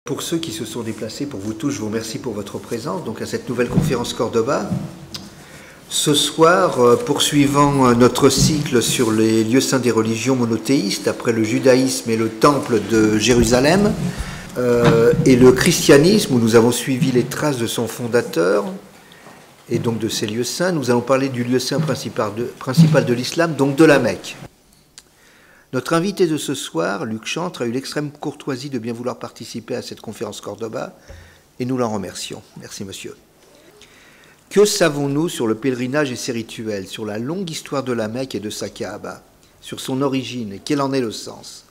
Pour ceux qui se sont déplacés, pour vous tous, je vous remercie pour votre présence donc à cette nouvelle conférence Cordoba. Ce soir, poursuivant notre cycle sur les lieux saints des religions monothéistes, après le judaïsme et le temple de Jérusalem, et le christianisme, où nous avons suivi les traces de son fondateur, et donc de ces lieux saints, nous allons parler du lieu saint principal de l'islam, donc de la Mecque. Notre invité de ce soir, Luc Chantre, a eu l'extrême courtoisie de bien vouloir participer à cette conférence Cordoba, et nous l'en remercions. Merci, monsieur. Que savons-nous sur le pèlerinage et ses rituels, sur la longue histoire de la Mecque et de sa Kaaba, sur son origine et quel en est le sens?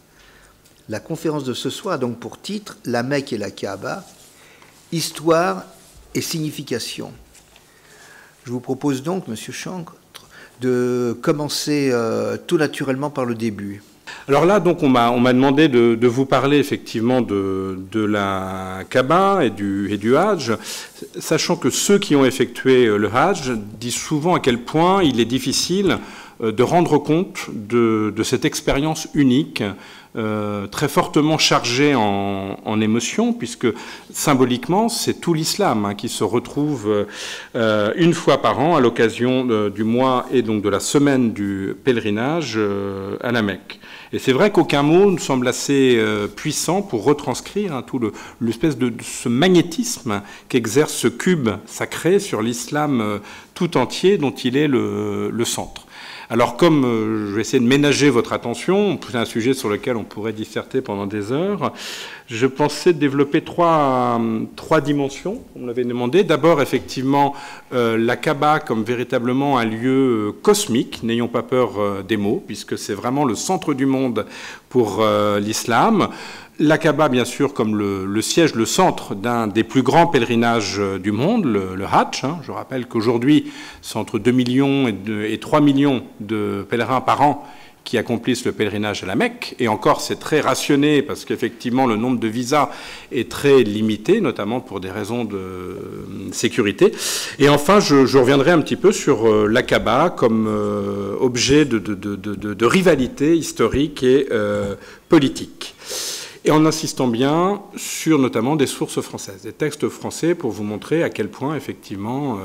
La conférence de ce soir a donc pour titre « La Mecque et la Kaaba, histoire et signification ». Je vous propose donc, monsieur Chantre, de commencer tout naturellement par le début. Alors là, donc, on m'a demandé de vous parler effectivement de la Kaaba et du Hajj, sachant que ceux qui ont effectué le Hajj disent souvent à quel point il est difficile de rendre compte de cette expérience unique, très fortement chargée en émotions, puisque symboliquement, c'est tout l'islam qui se retrouve une fois par an à l'occasion du mois et donc de la semaine du pèlerinage à la Mecque. Et c'est vrai qu'aucun mot ne semble assez puissant pour retranscrire tout l'espèce de ce magnétisme qu'exerce ce cube sacré sur l'islam tout entier dont il est le centre. Alors comme je vais essayer de ménager votre attention, c'est un sujet sur lequel on pourrait disserter pendant des heures, je pensais développer trois dimensions, on m'avait demandé. D'abord, effectivement, la Kaaba comme véritablement un lieu cosmique, n'ayons pas peur des mots, puisque c'est vraiment le centre du monde pour l'islam. La Kaaba, bien sûr, comme le siège, le centre d'un des plus grands pèlerinages du monde, le Hajj. Je rappelle qu'aujourd'hui, c'est entre 2 millions et 3 millions de pèlerins par an qui accomplissent le pèlerinage à la Mecque. Et encore, c'est très rationné parce qu'effectivement, le nombre de visas est très limité, notamment pour des raisons de sécurité. Et enfin, je reviendrai un petit peu sur la Kaaba comme objet de rivalité historique et politique. Et en insistant bien sur notamment des sources françaises, des textes français pour vous montrer à quel point effectivement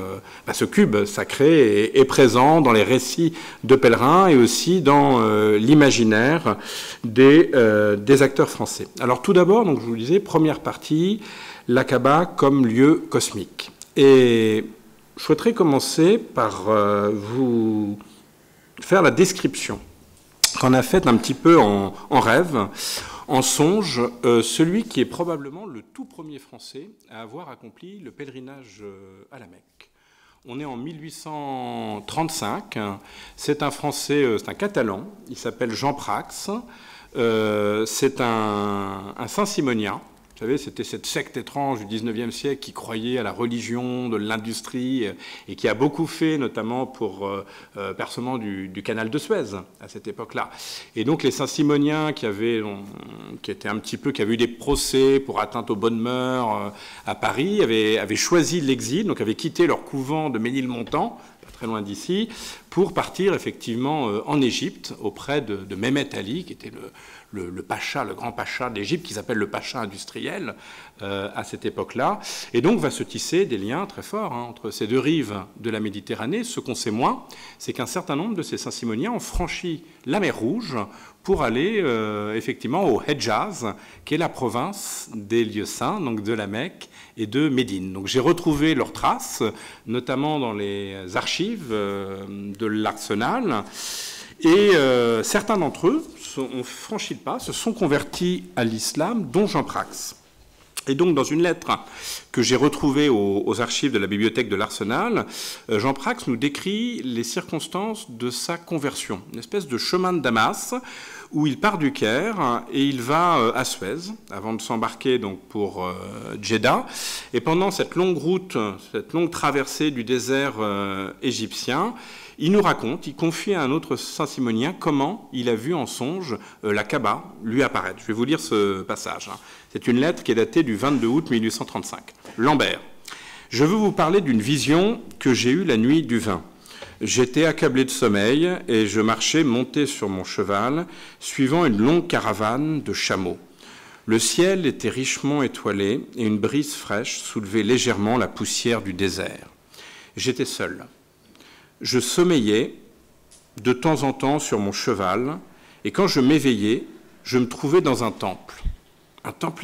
ce cube sacré est présent dans les récits de pèlerins et aussi dans l'imaginaire des acteurs français. Alors tout d'abord, donc je vous le disais, première partie, la Kaaba comme lieu cosmique. Et je souhaiterais commencer par vous faire la description qu'on a faite un petit peu en rêve, en songe, celui qui est probablement le tout premier Français à avoir accompli le pèlerinage à la Mecque. On est en 1835, c'est un Français, c'est un Catalan, il s'appelle Jean Prax, c'est un Saint-Simonien. Vous savez, c'était cette secte étrange du XIXe siècle qui croyait à la religion, de l'industrie, et qui a beaucoup fait, notamment pour percement du canal de Suez, à cette époque-là. Et donc, les Saint-Simoniens qui avaient eu des procès pour atteinte aux bonnes mœurs à Paris, avaient choisi l'exil, donc avaient quitté leur couvent de Ménilmontant, pas très loin d'ici, pour partir effectivement en Égypte, auprès de Mehmet Ali, qui était le pacha, le grand pacha d'Égypte, qui s'appelle le pacha industriel à cette époque-là. Et donc va se tisser des liens très forts entre ces deux rives de la Méditerranée. Ce qu'on sait moins, c'est qu'un certain nombre de ces Saint-Simoniens ont franchi la mer Rouge pour aller effectivement au Hedjaz, qui est la province des lieux saints, donc de la Mecque et de Médine. Donc j'ai retrouvé leurs traces, notamment dans les archives de l'Arsenal. Et certains d'entre eux ont franchi le pas, se sont convertis à l'islam, dont Jean Prax. Et donc, dans une lettre que j'ai retrouvée aux archives de la bibliothèque de l'Arsenal, Jean Prax nous décrit les circonstances de sa conversion, une espèce de chemin de Damas où il part du Caire et il va à Suez avant de s'embarquer donc pour Djeddah. Et pendant cette longue route, cette longue traversée du désert égyptien, il nous raconte, il confie à un autre Saint-Simonien comment il a vu en songe la Kaaba lui apparaître. Je vais vous lire ce passage. C'est une lettre qui est datée du 22 août 1835. Lambert. Je veux vous parler d'une vision que j'ai eue la nuit du 20. J'étais accablé de sommeil et je marchais monté sur mon cheval, suivant une longue caravane de chameaux. Le ciel était richement étoilé et une brise fraîche soulevait légèrement la poussière du désert. J'étais seul. Je sommeillais de temps en temps sur mon cheval, et quand je m'éveillais, je me trouvais dans un temple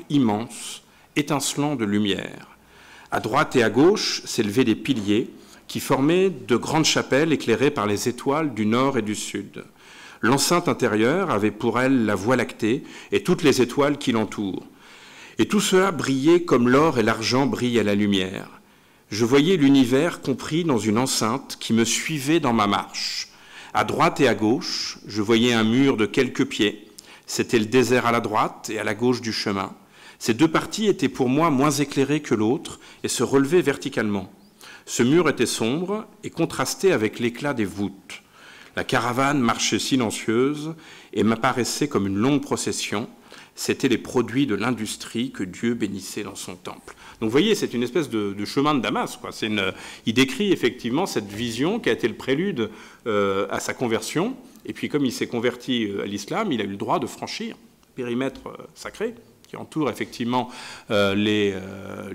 immense, étincelant de lumière. À droite et à gauche s'élevaient des piliers qui formaient de grandes chapelles éclairées par les étoiles du nord et du sud. L'enceinte intérieure avait pour elle la Voie lactée et toutes les étoiles qui l'entourent. Et tout cela brillait comme l'or et l'argent brillent à la lumière. Je voyais l'univers compris dans une enceinte qui me suivait dans ma marche. À droite et à gauche, je voyais un mur de quelques pieds. C'était le désert à la droite et à la gauche du chemin. Ces deux parties étaient pour moi moins éclairées que l'autre et se relevaient verticalement. Ce mur était sombre et contrastait avec l'éclat des voûtes. La caravane marchait silencieuse et m'apparaissait comme une longue procession. C'étaient les produits de l'industrie que Dieu bénissait dans son temple. Donc vous voyez, c'est une espèce de chemin de Damas, quoi. Il décrit effectivement cette vision qui a été le prélude à sa conversion. Et puis comme il s'est converti à l'islam, il a eu le droit de franchir le périmètre sacré qui entoure effectivement les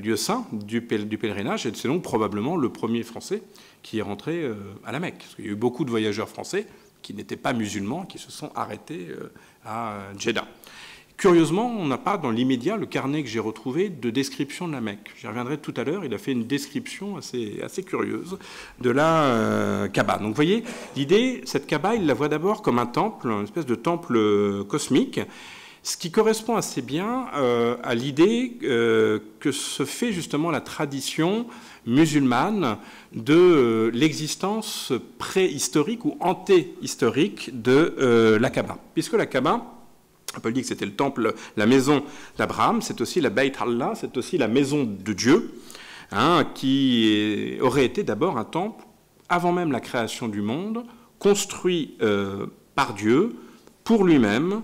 lieux saints du pèlerinage. Et c'est donc probablement le premier Français qui est rentré à la Mecque. Parce qu'il y a eu beaucoup de voyageurs français qui n'étaient pas musulmans, qui se sont arrêtés à Djeddah. Curieusement, on n'a pas dans l'immédiat, le carnet que j'ai retrouvé, de description de la Mecque. J'y reviendrai tout à l'heure, il a fait une description assez curieuse de la Kaaba. Donc vous voyez, l'idée, cette Kaaba, il la voit d'abord comme un temple, une espèce de temple cosmique, ce qui correspond assez bien à l'idée que se fait justement la tradition musulmane de l'existence préhistorique ou antéhistorique de la Kaaba. Puisque la Kaaba, on peut dire que c'était le temple, la maison d'Abraham, c'est aussi la Beit Allah, c'est aussi la maison de Dieu, qui aurait été d'abord un temple, avant même la création du monde, construit par Dieu, pour lui-même,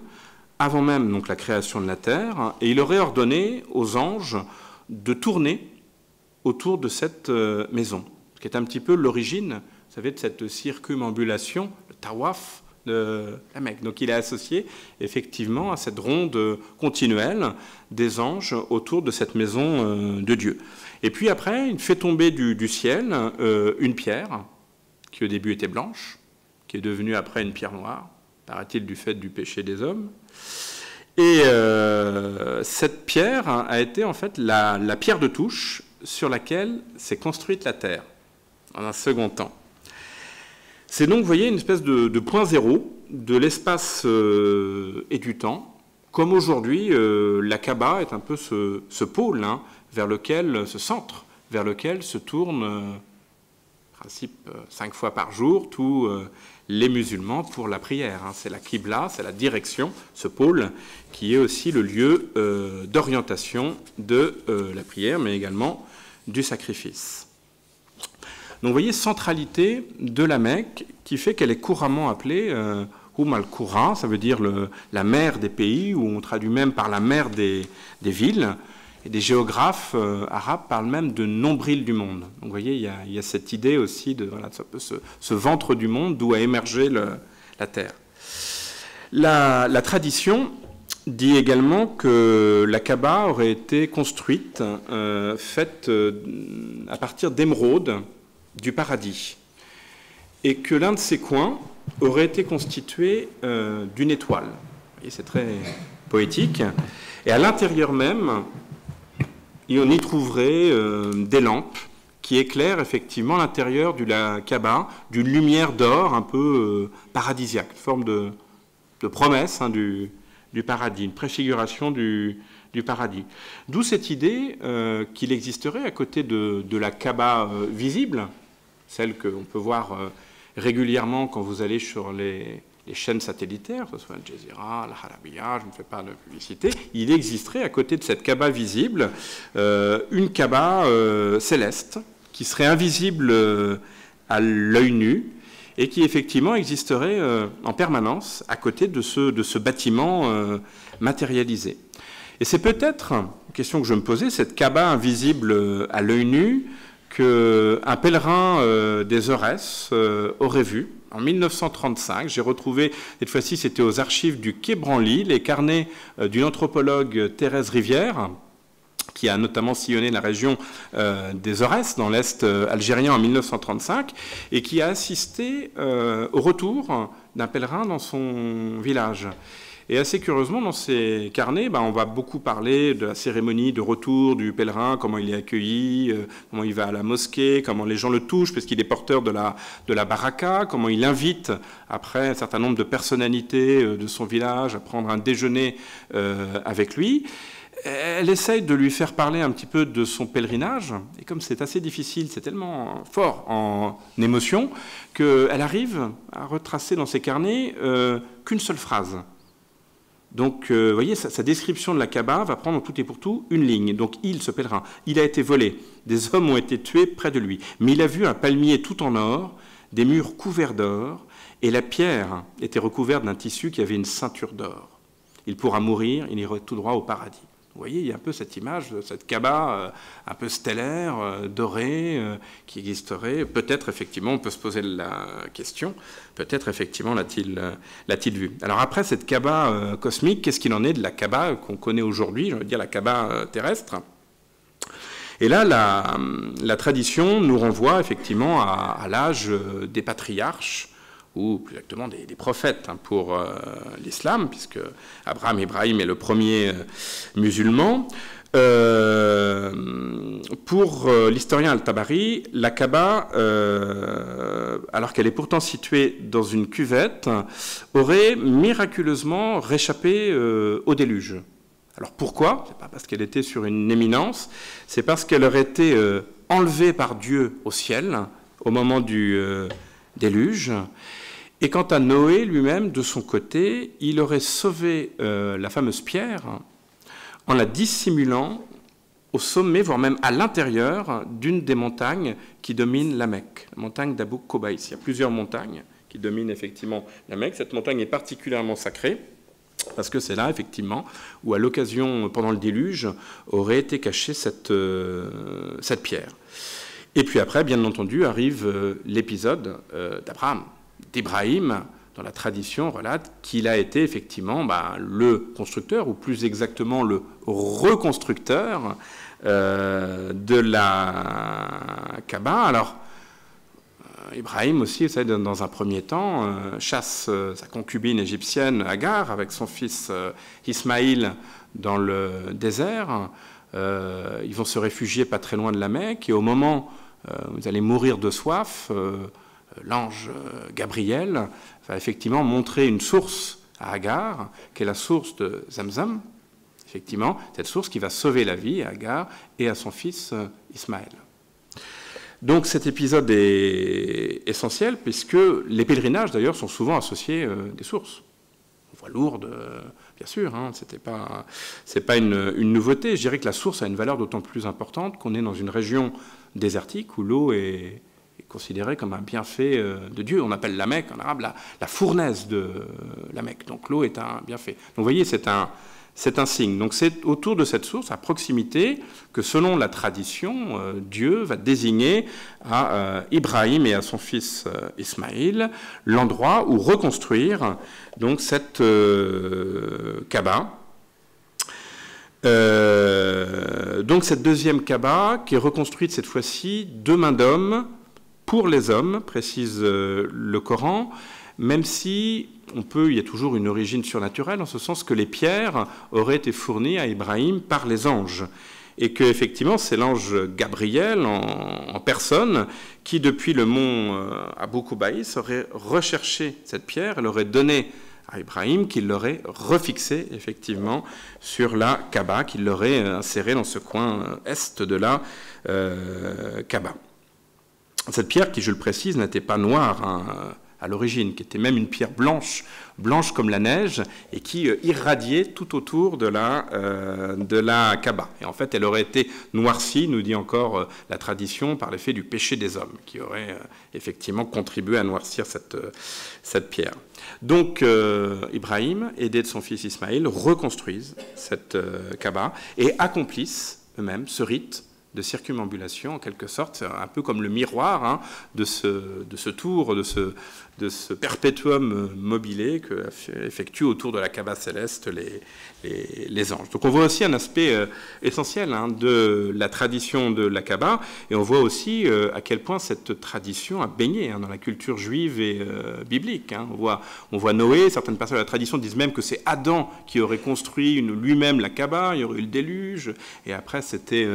avant même donc la création de la terre, et il aurait ordonné aux anges de tourner autour de cette maison, ce qui est un petit peu l'origine, vous savez, de cette circumambulation, le tawaf de la Mecque. Donc il est associé effectivement à cette ronde continuelle des anges autour de cette maison de Dieu. Et puis après, il fait tomber du ciel une pierre qui au début était blanche, qui est devenue après une pierre noire, paraît-il du fait du péché des hommes. Et cette pierre a été en fait la pierre de touche sur laquelle s'est construite la terre, en un second temps. C'est donc, vous voyez, une espèce de point zéro de l'espace et du temps. Comme aujourd'hui, la Kaaba est un peu ce pôle vers lequel, ce centre, vers lequel se tournent, en principe, 5 fois par jour, tous les musulmans pour la prière. C'est la Qibla, c'est la direction, ce pôle, qui est aussi le lieu d'orientation de la prière, mais également du sacrifice. Donc vous voyez, centralité de la Mecque qui fait qu'elle est couramment appelée al-Qura, ça veut dire la mer des pays, ou on traduit même par la mer des villes. Et des géographes arabes parlent même de nombril du monde. Donc vous voyez, il y a cette idée aussi de ce ventre du monde d'où a émergé la terre. La tradition dit également que la Kaaba aurait été construite, faite à partir d'émeraudes du paradis, et que l'un de ces coins aurait été constitué d'une étoile. Et c'est très poétique. Et à l'intérieur même, on y trouverait des lampes qui éclairent effectivement l'intérieur de la Kaaba d'une lumière d'or un peu paradisiaque, une forme de promesse du paradis, une préfiguration du paradis. D'où cette idée qu'il existerait à côté de la Kaaba visible, celle qu'on peut voir régulièrement quand vous allez sur les chaînes satellitaires, que ce soit Al Jazeera, Al Arabiya, je ne fais pas de publicité, il existerait à côté de cette Kaaba visible une Kaaba céleste qui serait invisible à l'œil nu et qui effectivement existerait en permanence à côté de ce bâtiment matérialisé. Et c'est peut-être, une question que je me posais, cette Kaaba invisible à l'œil nu, qu'un pèlerin des Aurès aurait vu en 1935. J'ai retrouvé, cette fois-ci c'était aux archives du Quai Branly, les carnets d'une anthropologue, Thérèse Rivière, qui a notamment sillonné la région des Aurès, dans l'Est algérien en 1935, et qui a assisté au retour d'un pèlerin dans son village. Et assez curieusement, dans ces carnets, on va beaucoup parler de la cérémonie de retour du pèlerin, comment il est accueilli, comment il va à la mosquée, comment les gens le touchent, parce qu'il est porteur de la baraka, comment il invite, après un certain nombre de personnalités de son village, à prendre un déjeuner avec lui. Elle essaye de lui faire parler un petit peu de son pèlerinage, et comme c'est assez difficile, c'est tellement fort en émotion, qu'elle arrive à retracer dans ses carnets qu'une seule phrase. Donc, vous voyez, sa description de la Kaaba va prendre en tout et pour tout une ligne. Donc, ce pèlerin, il a été volé. Des hommes ont été tués près de lui. Mais il a vu un palmier tout en or, des murs couverts d'or, et la pierre était recouverte d'un tissu qui avait une ceinture d'or. Il pourra mourir, il ira tout droit au paradis. Vous voyez, il y a un peu cette image de cette Kaaba un peu stellaire, dorée, qui existerait. Peut-être, effectivement, on peut se poser la question, peut-être, effectivement, l'a-t-il vu. Alors après, cette Kaaba cosmique, qu'est-ce qu'il en est de la Kaaba qu'on connaît aujourd'hui, je veux dire la Kaaba terrestre? Et là, la tradition nous renvoie, effectivement, à l'âge des patriarches, ou plus exactement des prophètes pour l'islam, puisque Ibrahim est le premier musulman. Pour l'historien Al-Tabari, la Kaaba, alors qu'elle est pourtant située dans une cuvette, aurait miraculeusement réchappé au déluge. Alors pourquoi? C'est pas parce qu'elle était sur une éminence, c'est parce qu'elle aurait été enlevée par Dieu au ciel au moment du déluge. Et quant à Noé lui-même, de son côté, il aurait sauvé la fameuse pierre en la dissimulant au sommet, voire même à l'intérieur d'une des montagnes qui dominent la Mecque, la montagne d'Abou Kobaïs. Il y a plusieurs montagnes qui dominent effectivement la Mecque. Cette montagne est particulièrement sacrée parce que c'est là, effectivement, où à l'occasion, pendant le déluge, aurait été cachée cette pierre. Et puis après, bien entendu, arrive l'épisode d'Ibrahim, dont la tradition relate qu'il a été effectivement le constructeur, ou plus exactement le reconstructeur de la Kaaba. Alors, Ibrahim aussi, vous savez, dans un premier temps, chasse sa concubine égyptienne Agar avec son fils Ismaïl dans le désert. Ils vont se réfugier pas très loin de la Mecque, et au moment où ils allaient mourir de soif, l'ange Gabriel va effectivement montrer une source à Agar, qui est la source de Zamzam, effectivement, cette source qui va sauver la vie à Agar et à son fils Ismaël. Donc cet épisode est essentiel, puisque les pèlerinages, d'ailleurs, sont souvent associés des sources. On voit Lourdes, bien sûr, c'est pas une nouveauté. Je dirais que la source a une valeur d'autant plus importante qu'on est dans une région désertique où l'eau est considérée comme un bienfait de Dieu. On appelle la Mecque, en arabe, la fournaise de la Mecque. Donc l'eau est un bienfait. Donc vous voyez, c'est un signe. Donc c'est autour de cette source, à proximité, que selon la tradition, Dieu va désigner à Ibrahim et à son fils Ismaïl l'endroit où reconstruire donc cette Kaaba. Donc cette deuxième Kaaba qui est reconstruite cette fois-ci de main d'homme pour les hommes, précise le Coran, même si il y a toujours une origine surnaturelle, en ce sens que les pierres auraient été fournies à Ibrahim par les anges. Et que effectivement c'est l'ange Gabriel en personne qui, depuis le mont Abou Kobaïs, aurait recherché cette pierre et l'aurait donnée à Ibrahim, qu'il l'aurait refixée effectivement sur la Kaaba, qu'il l'aurait insérée dans ce coin est de la Kaaba. Cette pierre, qui, je le précise, n'était pas noire à l'origine, qui était même une pierre blanche comme la neige, et qui irradiait tout autour de la Kaaba. Et en fait, elle aurait été noircie, nous dit encore la tradition, par l'effet du péché des hommes, qui aurait effectivement contribué à noircir cette pierre. Donc, Ibrahim, aidé de son fils Ismaïl, reconstruisent cette Kaaba et accomplissent eux-mêmes ce rite de circumambulation, en quelque sorte. C'est un peu comme le miroir hein, de ce tour, de ce perpétuum mobile que effectuent autour de la Kaaba céleste les anges. Donc on voit aussi un aspect essentiel hein, de la tradition de la Kaaba, et on voit aussi à quel point cette tradition a baigné hein, dans la culture juive et biblique. Hein. On voit Noé, certaines personnes de la tradition disent même que c'est Adam qui aurait construit lui-même la Kaaba, il y aurait eu le déluge, et après c'était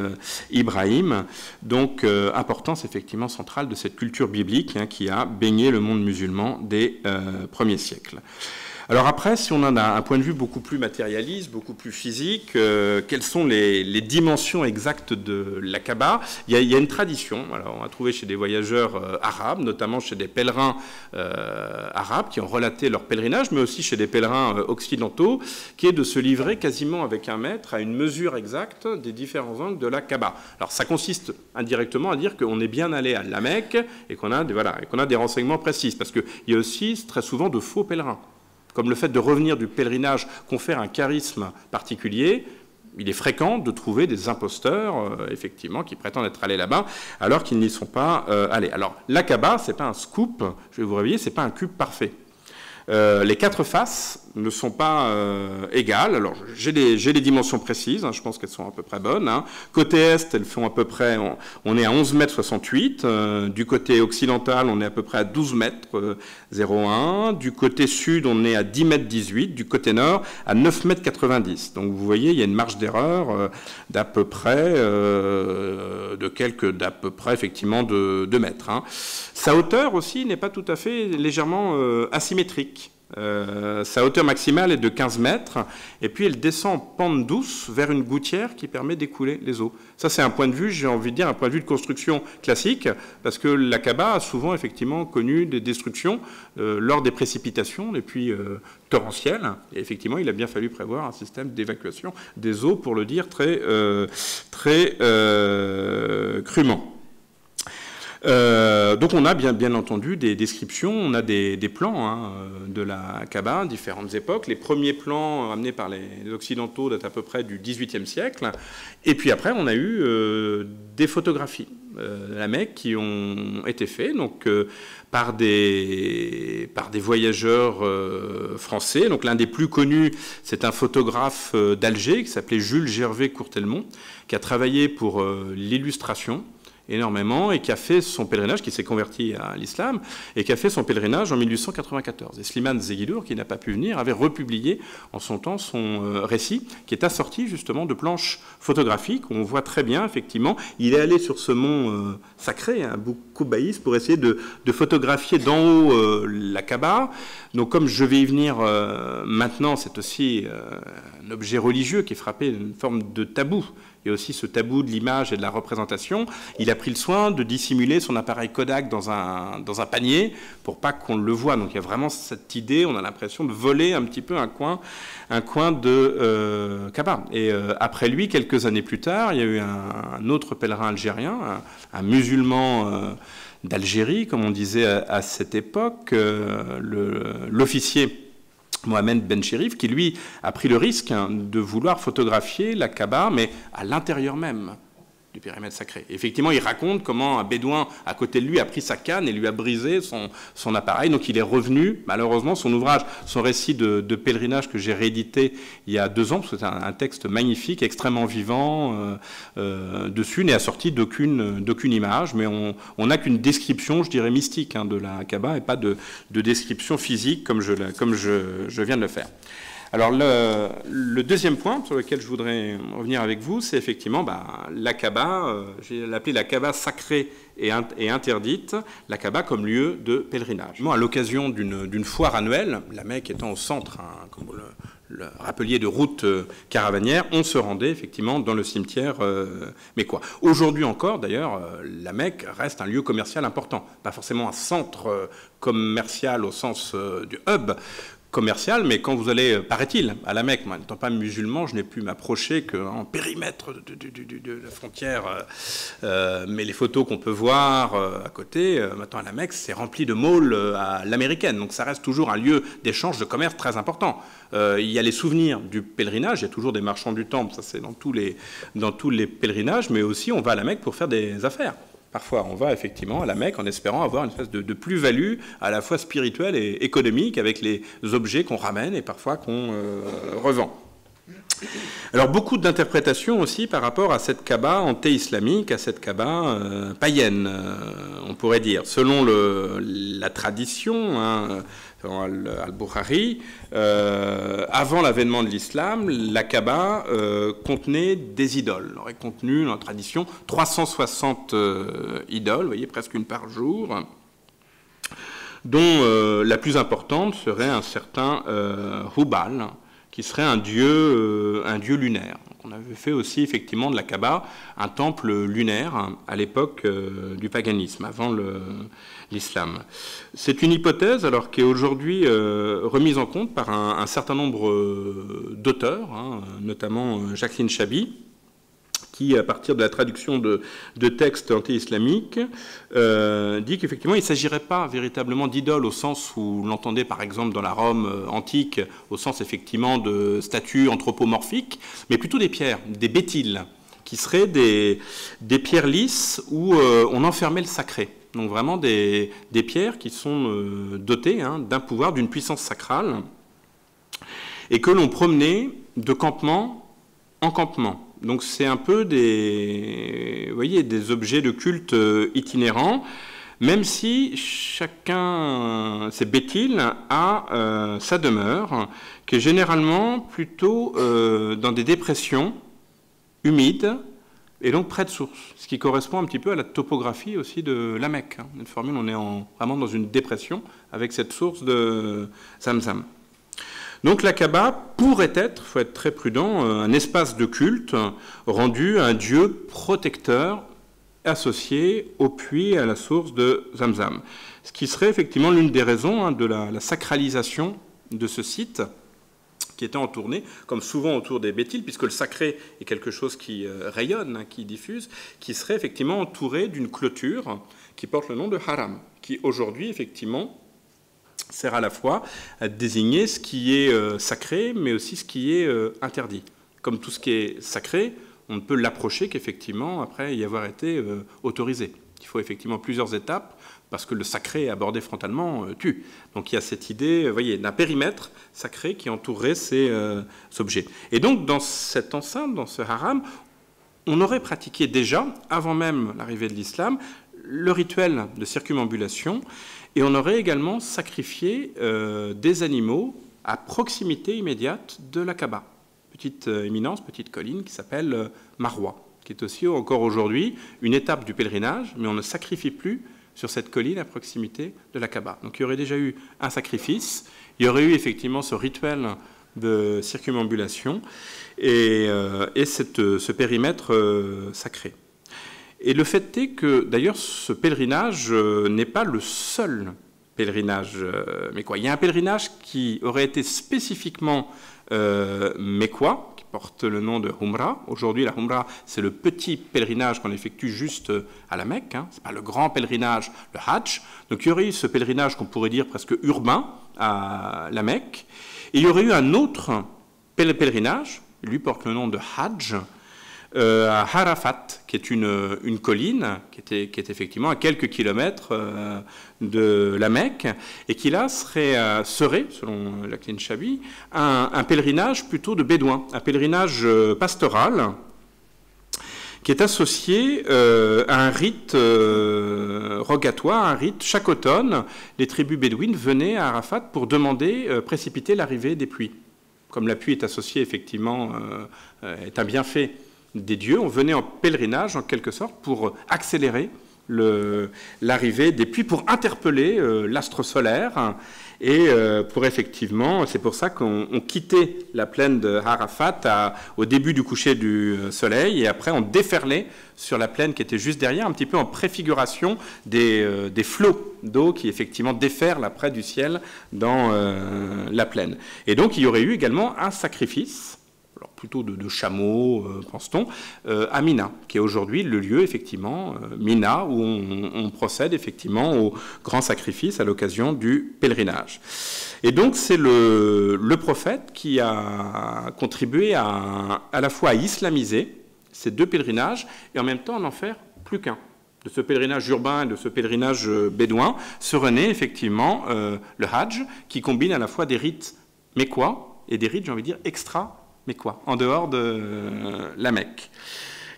Ibrahim. Donc importance effectivement centrale de cette culture biblique hein, qui a baigné le monde musulman des premiers siècles. Alors après, si on en a un point de vue beaucoup plus matérialiste, beaucoup plus physique, quelles sont les dimensions exactes de la Kaaba ? Il y a une tradition, alors on a trouvé chez des voyageurs arabes, notamment chez des pèlerins arabes qui ont relaté leur pèlerinage, mais aussi chez des pèlerins occidentaux, qui est de se livrer quasiment avec un mètre à une mesure exacte des différents angles de la Kaaba. Alors ça consiste indirectement à dire qu'on est bien allé à la Mecque et qu'on a des renseignements précis, parce qu'il y a aussi très souvent de faux pèlerins. Comme le fait de revenir du pèlerinage confère un charisme particulier, il est fréquent de trouver des imposteurs, effectivement, qui prétendent être allés là-bas, alors qu'ils n'y sont pas allés. Alors, la Kaaba, c'est pas un scoop, je vais vous réveiller, c'est pas un cube parfait. Les quatre faces ne sont pas égales. Alors, j'ai les dimensions précises, hein, je pense qu'elles sont à peu près bonnes. Hein. Côté est, elles font à peu près, on est à 11,68 m. Du côté occidental, on est à peu près à 12,01 m. Du côté sud, on est à 10,18 m. Du côté nord, à 9,90 m. Donc, vous voyez, il y a une marge d'erreur d'à peu près, effectivement, de 2 mètres. Hein. Sa hauteur aussi n'est pas tout à fait légèrement asymétrique. Sa hauteur maximale est de 15 mètres, et puis elle descend en pente douce vers une gouttière qui permet d'écouler les eaux. Ça, c'est un point de vue, j'ai envie de dire, un point de vue de construction classique, parce que la Kaaba a souvent effectivement connu des destructions lors des précipitations les pluies torrentielles, et effectivement, il a bien fallu prévoir un système d'évacuation des eaux, pour le dire très crûment. Donc on a bien entendu des descriptions, on a des plans hein, de la Kaaba, différentes époques. Les premiers plans amenés par les Occidentaux datent à peu près du XVIIIe siècle. Et puis après, on a eu des photographies de la Mecque qui ont été faites donc, par des voyageurs français. Donc l'un des plus connus, c'est un photographe d'Alger qui s'appelait Jules Gervais Courtelmont, qui a travaillé pour l'illustration énormément, et qui a fait son pèlerinage, qui s'est converti à l'islam, et qui a fait son pèlerinage en 1894. Et Slimane Zeguidour, qui n'a pas pu venir, avait republié en son temps son récit, qui est assorti justement de planches photographiques, où on voit très bien, effectivement, il est allé sur ce mont sacré, hein, Boukoubaïs, pour essayer de photographier d'en haut la Kaaba. Donc comme je vais y venir maintenant, c'est aussi un objet religieux qui est frappé d'une forme de tabou. Il y a aussi ce tabou de l'image et de la représentation. Il a pris le soin de dissimuler son appareil Kodak dans un panier pour pas qu'on le voie. Donc il y a vraiment cette idée, on a l'impression de voler un petit peu un coin de Kaaba. Et après lui, quelques années plus tard, il y a eu un autre pèlerin algérien, un musulman d'Algérie, comme on disait à cette époque, l'officier Mohamed Ben Chérif, qui lui a pris le risque de vouloir photographier la Kaaba, mais à l'intérieur même du périmètre sacré. Et effectivement, il raconte comment un bédouin à côté de lui a pris sa canne et lui a brisé son appareil. Donc il est revenu, malheureusement, son ouvrage, son récit de pèlerinage que j'ai réédité il y a 2 ans, parce que c'est un texte magnifique, extrêmement vivant, dessus, n'est assorti d'aucune image, mais on n'a qu'une description, je dirais, mystique hein, de la Kaaba, et pas de description physique comme je viens de le faire. Alors le deuxième point sur lequel je voudrais revenir avec vous, c'est effectivement la Kaaba, j'ai appelé la Kaaba sacrée et interdite, la Kaaba comme lieu de pèlerinage. À l'occasion d'une foire annuelle, la Mecque étant au centre, hein, comme vous le rappeliez, de route caravanière, on se rendait effectivement dans le cimetière mécois. Aujourd'hui encore, d'ailleurs, la Mecque reste un lieu commercial important, pas forcément un centre commercial au sens du hub, commercial, mais quand vous allez, paraît-il, à la Mecque, moi, n'étant pas musulman, je n'ai pu m'approcher qu'en périmètre de la frontière, mais les photos qu'on peut voir à côté, maintenant à la Mecque, c'est rempli de malls à l'américaine, donc ça reste toujours un lieu d'échange de commerce très important. Il y a les souvenirs du pèlerinage, il y a toujours des marchands du temple, ça c'est dans tous les pèlerinages, mais aussi on va à la Mecque pour faire des affaires. Parfois, on va effectivement à la Mecque en espérant avoir une espèce de plus-value à la fois spirituelle et économique avec les objets qu'on ramène et parfois qu'on revend. Alors, beaucoup d'interprétations aussi par rapport à cette Kaaba anté-islamique, à cette Kaaba païenne, on pourrait dire. Selon la tradition, hein, Al-Bukhari, avant l'avènement de l'islam, la Kaaba contenait des idoles. Elle aurait contenu, dans la tradition, 360 idoles, vous voyez, presque une par jour, dont la plus importante serait un certain Hubal, qui serait un dieu lunaire. Donc on avait fait aussi effectivement de la Kaaba un temple lunaire à l'époque du paganisme, avant l'islam. C'est une hypothèse alors qui est aujourd'hui remise en compte par un certain nombre d'auteurs, hein, notamment Jacqueline Chaby, qui, à partir de la traduction de textes anti-islamiques, dit qu'effectivement, il ne s'agirait pas véritablement d'idoles au sens où l'entendait, par exemple, dans la Rome antique, au sens, effectivement, de statues anthropomorphiques, mais plutôt des pierres, des bétiles, qui seraient des pierres lisses où on enfermait le sacré. Donc vraiment des pierres qui sont dotées d'un pouvoir, d'une puissance sacrale, et que l'on promenait de campement en campement. Donc c'est un peu des objets de culte itinérants, même si chacun, ces bétiles, a sa demeure, qui est généralement plutôt dans des dépressions humides, et donc près de sources, ce qui correspond un petit peu à la topographie aussi de la Mecque. Une formule, on est vraiment dans une dépression avec cette source de Zamzam. Donc la Kaaba pourrait être, il faut être très prudent, un espace de culte rendu à un dieu protecteur associé au puits et à la source de Zamzam. Ce qui serait effectivement l'une des raisons de la sacralisation de ce site, qui était entourné, comme souvent autour des bétiles, puisque le sacré est quelque chose qui rayonne, qui diffuse, qui serait effectivement entouré d'une clôture qui porte le nom de haram, qui aujourd'hui, effectivement, sert à la fois à désigner ce qui est sacré, mais aussi ce qui est interdit. Comme tout ce qui est sacré, on ne peut l'approcher qu'effectivement après y avoir été autorisé. Il faut effectivement plusieurs étapes, parce que le sacré abordé frontalement tue. Donc il y a cette idée, vous voyez, d'un périmètre sacré qui entourerait ces objets. Et donc dans cette enceinte, dans ce haram, on aurait pratiqué déjà, avant même l'arrivée de l'islam, le rituel de circumambulation, et on aurait également sacrifié des animaux à proximité immédiate de la Kaaba. Petite éminence, petite colline qui s'appelle Marwa, qui est aussi encore aujourd'hui une étape du pèlerinage, mais on ne sacrifie plus sur cette colline à proximité de la Kaaba. Donc il y aurait déjà eu un sacrifice, il y aurait eu effectivement ce rituel de circumambulation et ce périmètre sacré. Et le fait est que, d'ailleurs, ce pèlerinage n'est pas le seul pèlerinage mécois. Il y a un pèlerinage qui aurait été spécifiquement mécois, qui porte le nom de Umrah. Aujourd'hui, la Umrah, c'est le petit pèlerinage qu'on effectue juste à la Mecque. Ce n'est pas le grand pèlerinage, le Hajj. Donc il y aurait eu ce pèlerinage qu'on pourrait dire presque urbain à la Mecque. Et il y aurait eu un autre pèlerinage, lui porte le nom de Hajj, à Arafat, qui est une colline qui est effectivement à quelques kilomètres de la Mecque, et qui là serait, selon Jacqueline Chaby, un pèlerinage plutôt de bédouins, un pèlerinage pastoral qui est associé à un rite rogatoire, un rite. Chaque automne, les tribus bédouines venaient à Arafat pour demander précipiter l'arrivée des pluies. Comme la pluie est associée effectivement, est un bienfait des dieux, on venait en pèlerinage en quelque sorte pour accélérer l'arrivée des pluies pour interpeller l'astre solaire. Et pour effectivement, c'est pour ça qu'on quittait la plaine de Arafat au début du coucher du soleil, et après on déferlait sur la plaine qui était juste derrière, un petit peu en préfiguration des flots d'eau qui effectivement déferlent après du ciel dans la plaine. Et donc il y aurait eu également un sacrifice, alors plutôt de chameaux, pense-t-on, à Mina, qui est aujourd'hui le lieu, effectivement, Mina, où on procède effectivement au grand sacrifice à l'occasion du pèlerinage. Et donc c'est le prophète qui a contribué à la fois à islamiser ces deux pèlerinages et en même temps à n'en faire plus qu'un. De ce pèlerinage urbain et de ce pèlerinage bédouin se renaît effectivement le Hajj, qui combine à la fois des rites mécois et des rites, j'ai envie de dire, mais quoi, en dehors de la Mecque.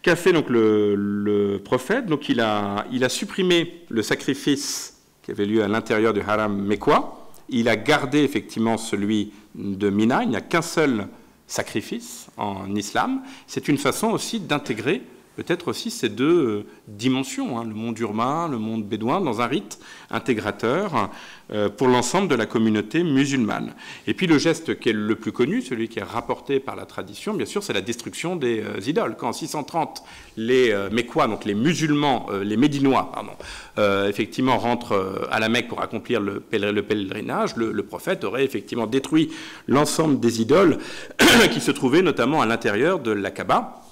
Qu'a fait donc le prophète? Donc il a supprimé le sacrifice qui avait lieu à l'intérieur du haram mécois. Il a gardé effectivement celui de Mina. Il n'y a qu'un seul sacrifice en islam. C'est une façon aussi d'intégrer peut-être aussi ces deux dimensions, le monde urbain, le monde bédouin, dans un rite intégrateur pour l'ensemble de la communauté musulmane. Et puis le geste qui est le plus connu, celui qui est rapporté par la tradition, bien sûr, c'est la destruction des idoles. Quand en 630, les Mécois, donc les musulmans, les Médinois, effectivement rentrent à la Mecque pour accomplir le pèlerinage, le prophète aurait effectivement détruit l'ensemble des idoles qui se trouvaient notamment à l'intérieur de la Kaaba.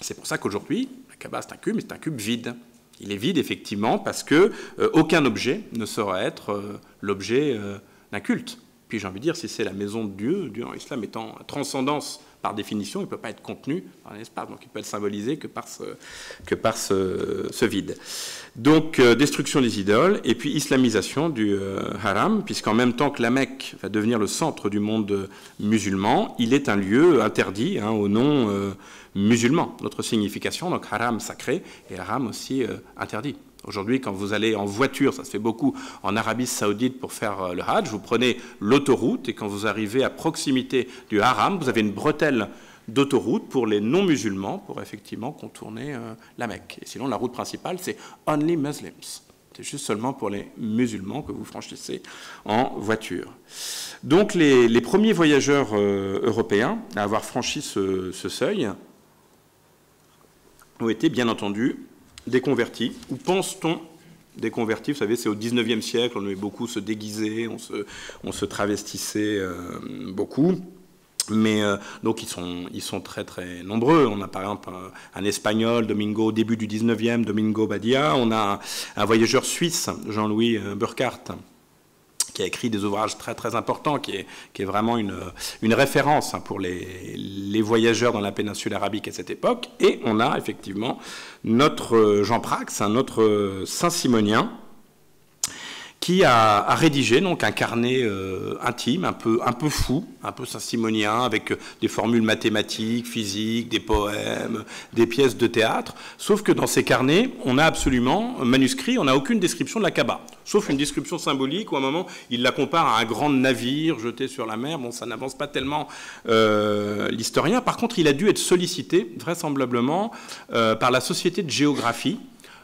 C'est pour ça qu'aujourd'hui, la Kaaba, c'est un cube, mais c'est un cube vide. Il est vide, effectivement, parce que aucun objet ne saurait être l'objet d'un culte. Puis j'ai envie de dire, si c'est la maison de Dieu, Dieu en islam étant transcendance par définition, il ne peut pas être contenu dans l'espace, donc il peut être symbolisé que par ce vide. Donc destruction des idoles, et puis islamisation du haram, puisqu'en même temps que la Mecque va devenir le centre du monde musulman, il est un lieu interdit au nom musulman. Notre signification, donc haram sacré, et haram aussi interdit. Aujourd'hui, quand vous allez en voiture, ça se fait beaucoup en Arabie Saoudite pour faire le Hajj, vous prenez l'autoroute et quand vous arrivez à proximité du haram, vous avez une bretelle d'autoroute pour les non-musulmans pour effectivement contourner la Mecque. Et sinon, la route principale, c'est Only Muslims. C'est juste seulement pour les musulmans que vous franchissez en voiture. Donc, les premiers voyageurs européens à avoir franchi ce seuil ont été, bien entendu, des convertis, ou pense-t-on des convertis? Vous savez, c'est au XIXe siècle, on aimait beaucoup se déguiser, on se travestissait beaucoup. Mais donc ils sont très très nombreux. On a par exemple un Espagnol, Domingo, au début du XIXe, Domingo Badia. On a un voyageur suisse, Jean-Louis Burckhardt, qui a écrit des ouvrages très très importants, qui est vraiment une référence pour les voyageurs dans la péninsule arabique à cette époque. Et on a effectivement notre Jean Prax, un autre Saint-Simonien, qui a rédigé donc un carnet intime, un peu fou, un peu saint-simonien, avec des formules mathématiques, physiques, des poèmes, des pièces de théâtre. Sauf que dans ces carnets, on a absolument, manuscrit, on n'a aucune description de la Kaaba. Sauf une description symbolique où à un moment, il la compare à un grand navire jeté sur la mer. Bon, ça n'avance pas tellement l'historien. Par contre, il a dû être sollicité, vraisemblablement, par la Société de géographie,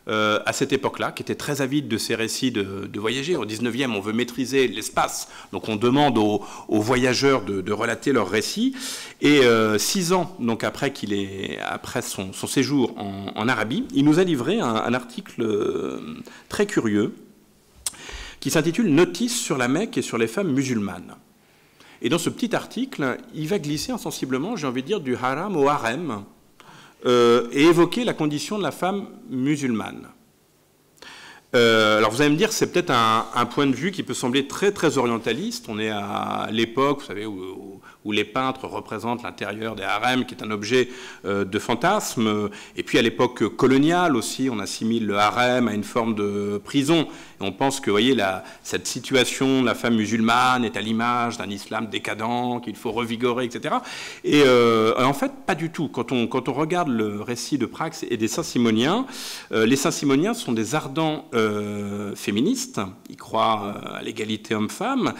à cette époque-là, qui était très avide de ces récits de voyager. Au 19e, on veut maîtriser l'espace, donc on demande aux voyageurs de relater leurs récits. Et 6 ans donc après son séjour en Arabie, il nous a livré un article très curieux qui s'intitule « Notice sur la Mecque et sur les femmes musulmanes ». Et dans ce petit article, il va glisser insensiblement, j'ai envie de dire, du haram au harem, et évoquer la condition de la femme musulmane. Alors vous allez me dire, c'est peut-être un point de vue qui peut sembler très très orientaliste. On est à l'époque, vous savez, où les peintres représentent l'intérieur des harems, qui est un objet de fantasme. Et puis à l'époque coloniale aussi, on assimile le harem à une forme de prison. Et on pense que, vous voyez, cette situation de la femme musulmane est à l'image d'un islam décadent, qu'il faut revigorer, etc. Et en fait, pas du tout. Quand on regarde le récit de Prax et des Saint-Simoniens, les Saint-Simoniens sont des ardents féministes. Ils croient à l'égalité homme-femme,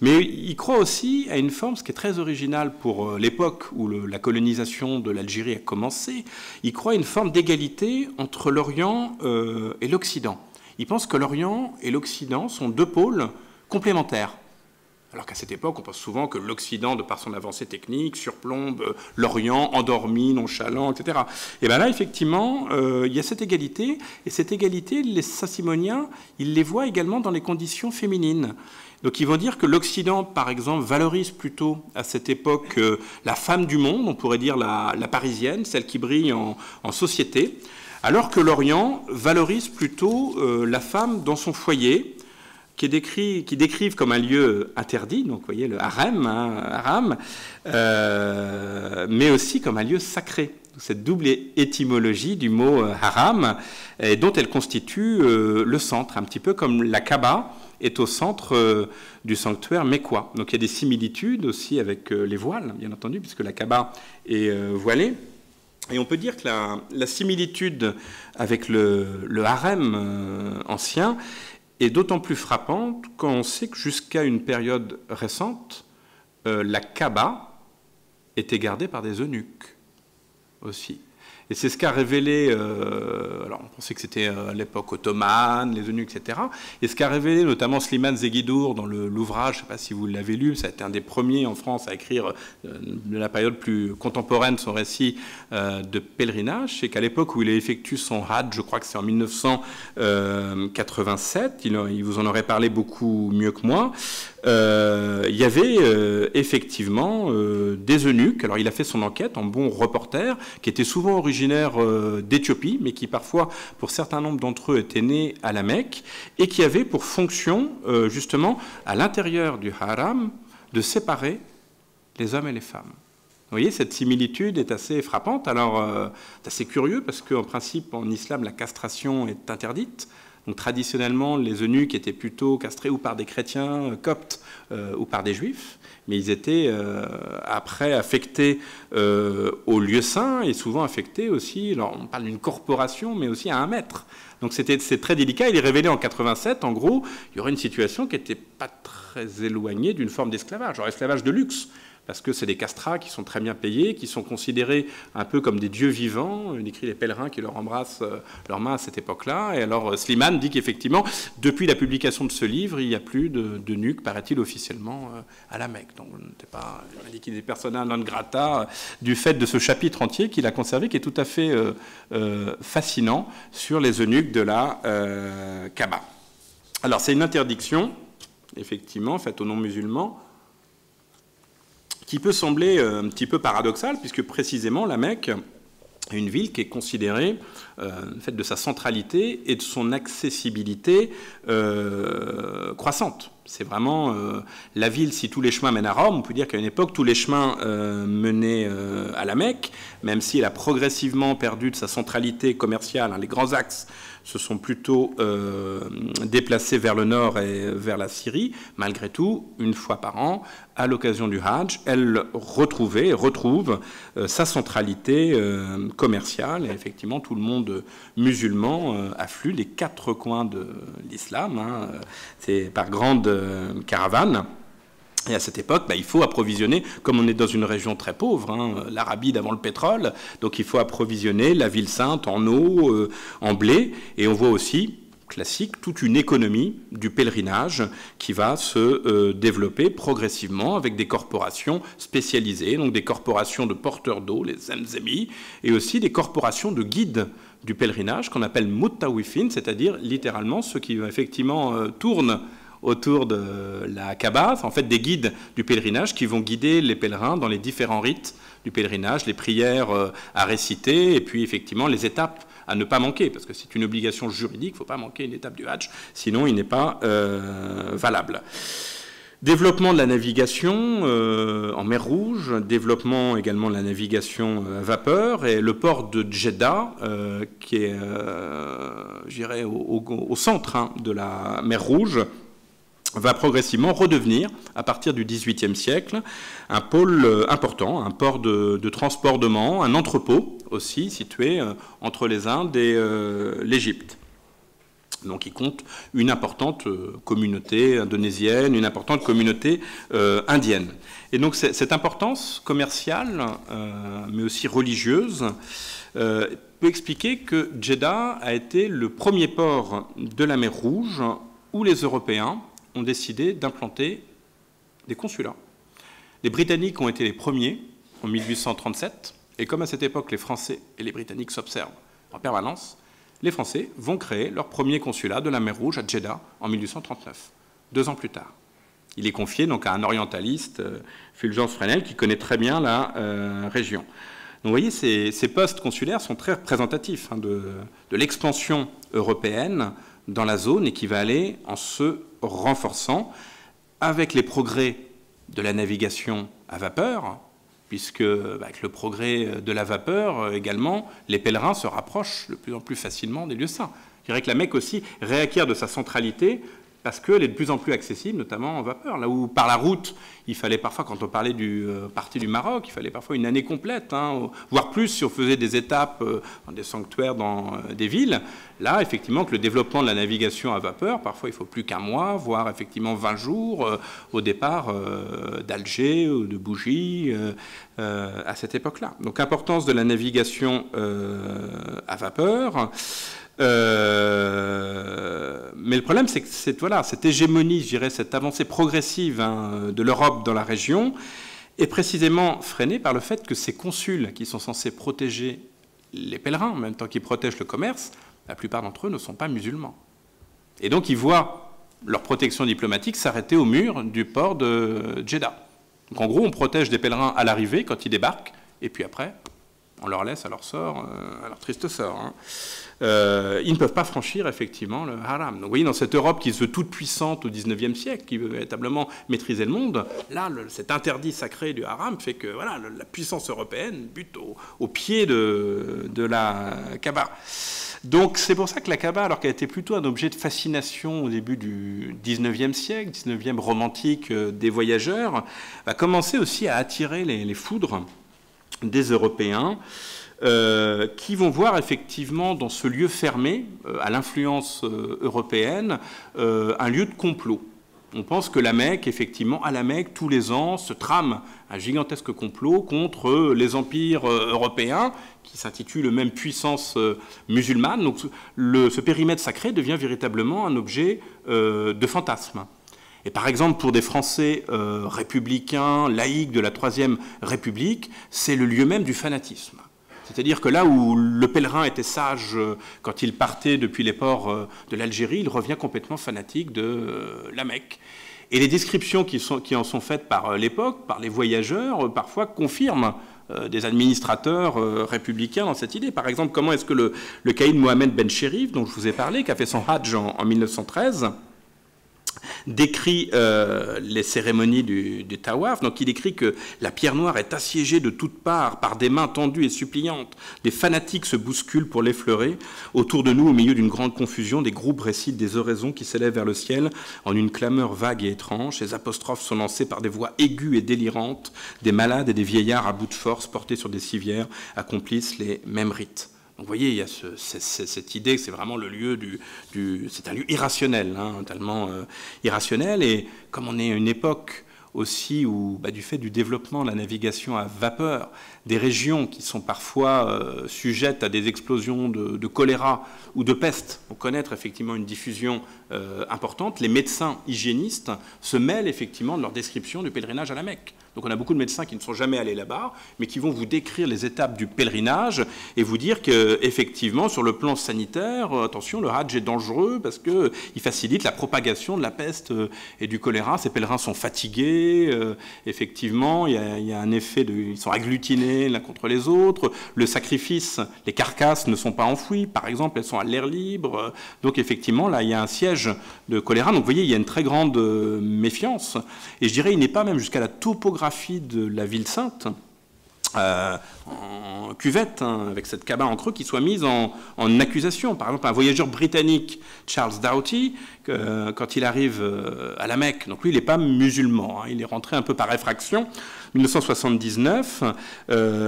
mais ils croient aussi à une forme, ce qui est très original pour l'époque où la colonisation de l'Algérie a commencé. Il croit à une forme d'égalité entre l'Orient et l'Occident. Il pense que l'Orient et l'Occident sont deux pôles complémentaires. Alors qu'à cette époque, on pense souvent que l'Occident, de par son avancée technique, surplombe l'Orient, endormi, nonchalant, etc. Et bien là, effectivement, il y a cette égalité, et cette égalité, les Saint-Simoniens, ils les voient également dans les conditions féminines. Donc ils vont dire que l'Occident, par exemple, valorise plutôt à cette époque la femme du monde, on pourrait dire la parisienne, celle qui brille en société, alors que l'Orient valorise plutôt la femme dans son foyer, qui décrivent comme un lieu interdit, donc vous voyez le haram, mais aussi comme un lieu sacré. Cette double étymologie du mot haram, et dont elle constitue le centre, un petit peu comme la Kaaba est au centre du sanctuaire mécois. Donc il y a des similitudes aussi avec les voiles, bien entendu, puisque la Kaaba est voilée. Et on peut dire que la similitude avec le harem ancien est d'autant plus frappante quand on sait que jusqu'à une période récente, la Kaaba était gardée par des eunuques aussi. Et c'est ce qu'a révélé, alors on pensait que c'était à l'époque ottomane, les eunuques, etc. Et ce qu'a révélé notamment Slimane Zeguidour dans l'ouvrage, je ne sais pas si vous l'avez lu, ça a été un des premiers en France à écrire de la période plus contemporaine son récit de pèlerinage, c'est qu'à l'époque où il effectue son Hajj, je crois que c'est en 1987, il vous en aurait parlé beaucoup mieux que moi, il y avait effectivement des eunuques. Alors il a fait son enquête en bon reporter, qui était souvent originaire d'Éthiopie, mais qui parfois, pour certains nombres d'entre eux, étaient nés à la Mecque, et qui avait pour fonction, justement, à l'intérieur du haram, de séparer les hommes et les femmes. Vous voyez, cette similitude est assez frappante. Alors, c'est assez curieux, parce qu'en principe, en islam, la castration est interdite. Donc traditionnellement, les eunuques étaient plutôt castrés ou par des chrétiens coptes ou par des juifs, mais ils étaient après affectés au lieu saint et souvent affectés aussi, alors on parle d'une corporation, mais aussi à un maître. Donc c'est très délicat. Il est révélé en 87, en gros, il y aurait une situation qui n'était pas très éloignée d'une forme d'esclavage, genre esclavage de luxe. Parce que c'est des castrats qui sont très bien payés, qui sont considérés un peu comme des dieux vivants. Il décrit les pèlerins qui leur embrassent leurs mains à cette époque-là. Et alors Slimane dit qu'effectivement, depuis la publication de ce livre, il n'y a plus de nuques, paraît-il, officiellement à la Mecque. Donc on a dit qu'il est persona non grata du fait de ce chapitre entier qu'il a conservé, qui est tout à fait fascinant sur les eunuques de la Kaaba. Alors c'est une interdiction, effectivement, faite aux non-musulmans, qui peut sembler un petit peu paradoxal, puisque précisément la Mecque est une ville qui est considérée, du fait de sa centralité et de son accessibilité croissante. C'est vraiment la ville, si tous les chemins mènent à Rome, on peut dire qu'à une époque, tous les chemins menaient à la Mecque, même si elle a progressivement perdu de sa centralité commerciale. Les grands axes se sont plutôt déplacés vers le nord et vers la Syrie. Malgré tout, une fois par an, à l'occasion du Hajj, elle retrouve sa centralité commerciale. Et effectivement, tout le monde musulman afflue des quatre coins de l'islam. C'est par grande caravane. Et à cette époque, il faut approvisionner, comme on est dans une région très pauvre, l'Arabie d'avant le pétrole, donc il faut approvisionner la ville sainte en eau, en blé, et on voit aussi, classique, toute une économie du pèlerinage qui va se développer progressivement avec des corporations spécialisées, donc des corporations de porteurs d'eau, les Zemzemi, et aussi des corporations de guides du pèlerinage qu'on appelle Muttawifin, c'est-à-dire littéralement ceux qui effectivement tournent autour de la Kaaba, en fait des guides du pèlerinage qui vont guider les pèlerins dans les différents rites du pèlerinage, les prières à réciter et puis effectivement les étapes à ne pas manquer, parce que c'est une obligation juridique, il ne faut pas manquer une étape du Hajj, sinon il n'est pas valable. Développement de la navigation en mer Rouge, développement également de la navigation à vapeur, et le port de Djeddah, qui est, je dirais, au centre de la mer Rouge, va progressivement redevenir, à partir du XVIIIe siècle, un pôle important, un port de transportement, un entrepôt aussi situé entre les Indes et l'Égypte. Donc il compte une importante communauté indonésienne, une importante communauté indienne. Et donc cette importance commerciale, mais aussi religieuse, peut expliquer que Jeddah a été le premier port de la mer Rouge où les Européens ont décidé d'implanter des consulats. Les Britanniques ont été les premiers en 1837, et comme à cette époque les Français et les Britanniques s'observent en permanence, les Français vont créer leur premier consulat de la mer Rouge à Jeddah en 1839, 2 ans plus tard. Il est confié donc à un orientaliste, Fulgence Fresnel, qui connaît très bien la région. Donc vous voyez, ces postes consulaires sont très représentatifs de l'expansion européenne dans la zone et qui va aller en se renforçant avec les progrès de la navigation à vapeur, puisque avec le progrès de la vapeur également, les pèlerins se rapprochent de plus en plus facilement des lieux saints. Je dirais que la Mecque aussi réacquiert de sa centralité parce qu'elle est de plus en plus accessible, notamment en vapeur. Là où par la route, il fallait parfois, quand on parlait du parti du Maroc, il fallait parfois une année complète, voire plus si on faisait des étapes dans des sanctuaires dans des villes. Là, effectivement, que le développement de la navigation à vapeur, parfois il faut plus qu'un mois, voire effectivement 20 jours au départ d'Alger ou de Bougie à cette époque-là. Donc, importance de la navigation à vapeur. Mais le problème, c'est que cette hégémonie, je dirais, cette avancée progressive de l'Europe dans la région est précisément freinée par le fait que ces consuls qui sont censés protéger les pèlerins, en même temps qu'ils protègent le commerce, la plupart d'entre eux ne sont pas musulmans. Et donc ils voient leur protection diplomatique s'arrêter au mur du port de Jeddah. Donc en gros, on protège des pèlerins à l'arrivée quand ils débarquent, et puis après, on leur laisse à leur sort, à leur triste sort. Ils ne peuvent pas franchir effectivement le haram. Donc vous voyez, dans cette Europe qui se veut toute puissante au XIXe siècle, qui veut véritablement maîtriser le monde, là, cet interdit sacré du haram fait que voilà, la puissance européenne bute au pied de la Kaaba. Donc c'est pour ça que la Kaaba, alors qu'elle était plutôt un objet de fascination au début du XIXe siècle, XIXe romantique des voyageurs, va commencer aussi à attirer les foudres des Européens qui vont voir effectivement dans ce lieu fermé, à l'influence européenne, un lieu de complot. On pense que la Mecque, effectivement, à la Mecque, tous les ans, se trame un gigantesque complot contre les empires européens, qui s'intitulent eux-mêmes puissance musulmane. Donc ce périmètre sacré devient véritablement un objet de fantasme. Et par exemple, pour des Français républicains, laïcs de la Troisième République, c'est le lieu même du fanatisme. C'est-à-dire que là où le pèlerin était sage quand il partait depuis les ports de l'Algérie, il revient complètement fanatique de la Mecque. Et les descriptions qui en sont faites par l'époque, par les voyageurs, parfois confirment des administrateurs républicains dans cette idée. Par exemple, comment est-ce que le caïd Mohamed Ben Chérif, dont je vous ai parlé, qui a fait son Hajj en 1913, décrit les cérémonies du Tawaf. Donc il écrit que la pierre noire est assiégée de toutes parts par des mains tendues et suppliantes. Des fanatiques se bousculent pour l'effleurer. Autour de nous, au milieu d'une grande confusion, des groupes récitent des oraisons qui s'élèvent vers le ciel en une clameur vague et étrange. Ces apostrophes sont lancées par des voix aiguës et délirantes. Des malades et des vieillards à bout de force, portés sur des civières, accomplissent les mêmes rites. Donc vous voyez, il y a cette idée que c'est vraiment le lieu c'est un lieu irrationnel, tellement irrationnel. Et comme on est à une époque aussi où, du fait du développement de la navigation à vapeur, des régions qui sont parfois sujettes à des explosions de choléra ou de peste, pour connaître effectivement une diffusion importante, les médecins hygiénistes se mêlent effectivement de leur description du pèlerinage à la Mecque. Donc on a beaucoup de médecins qui ne sont jamais allés là-bas, mais qui vont vous décrire les étapes du pèlerinage et vous dire qu'effectivement, sur le plan sanitaire, attention, le Hajj est dangereux parce qu'il facilite la propagation de la peste et du choléra. Ces pèlerins sont fatigués, effectivement, il y a un effet ils sont agglutinés l'un contre les autres. Le sacrifice, les carcasses ne sont pas enfouies, par exemple, elles sont à l'air libre. Donc effectivement, là, il y a un siège de choléra. Donc vous voyez, il y a une très grande méfiance. Et je dirais, il n'est pas même jusqu'à la topographie de la ville sainte, en cuvette, hein, avec cette Kaaba en creux, qui soit mise en accusation. Par exemple, un voyageur britannique, Charles Doughty, quand il arrive à la Mecque, donc lui, il n'est pas musulman, hein, il est rentré un peu par effraction, 1979,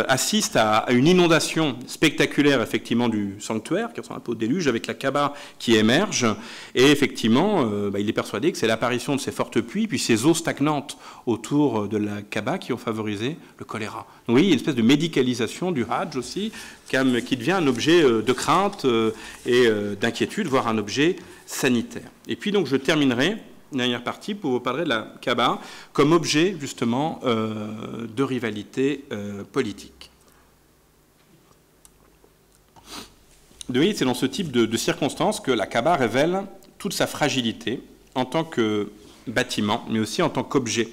assiste à une inondation spectaculaire, effectivement, du sanctuaire, qui ressemble un peu au déluge, avec la Kaaba qui émerge, et effectivement, il est persuadé que c'est l'apparition de ces fortes pluies, puis ces eaux stagnantes autour de la Kaaba qui ont favorisé le choléra. Donc, oui, il y a une espèce de médicalisation du Hajj aussi, qui devient un objet de crainte et d'inquiétude, voire un objet sanitaire. Et puis donc je terminerai, dernière partie, pour vous parler de la Kaaba comme objet justement de rivalité politique. Oui, c'est dans ce type de circonstances que la Kaaba révèle toute sa fragilité en tant que bâtiment, mais aussi en tant qu'objet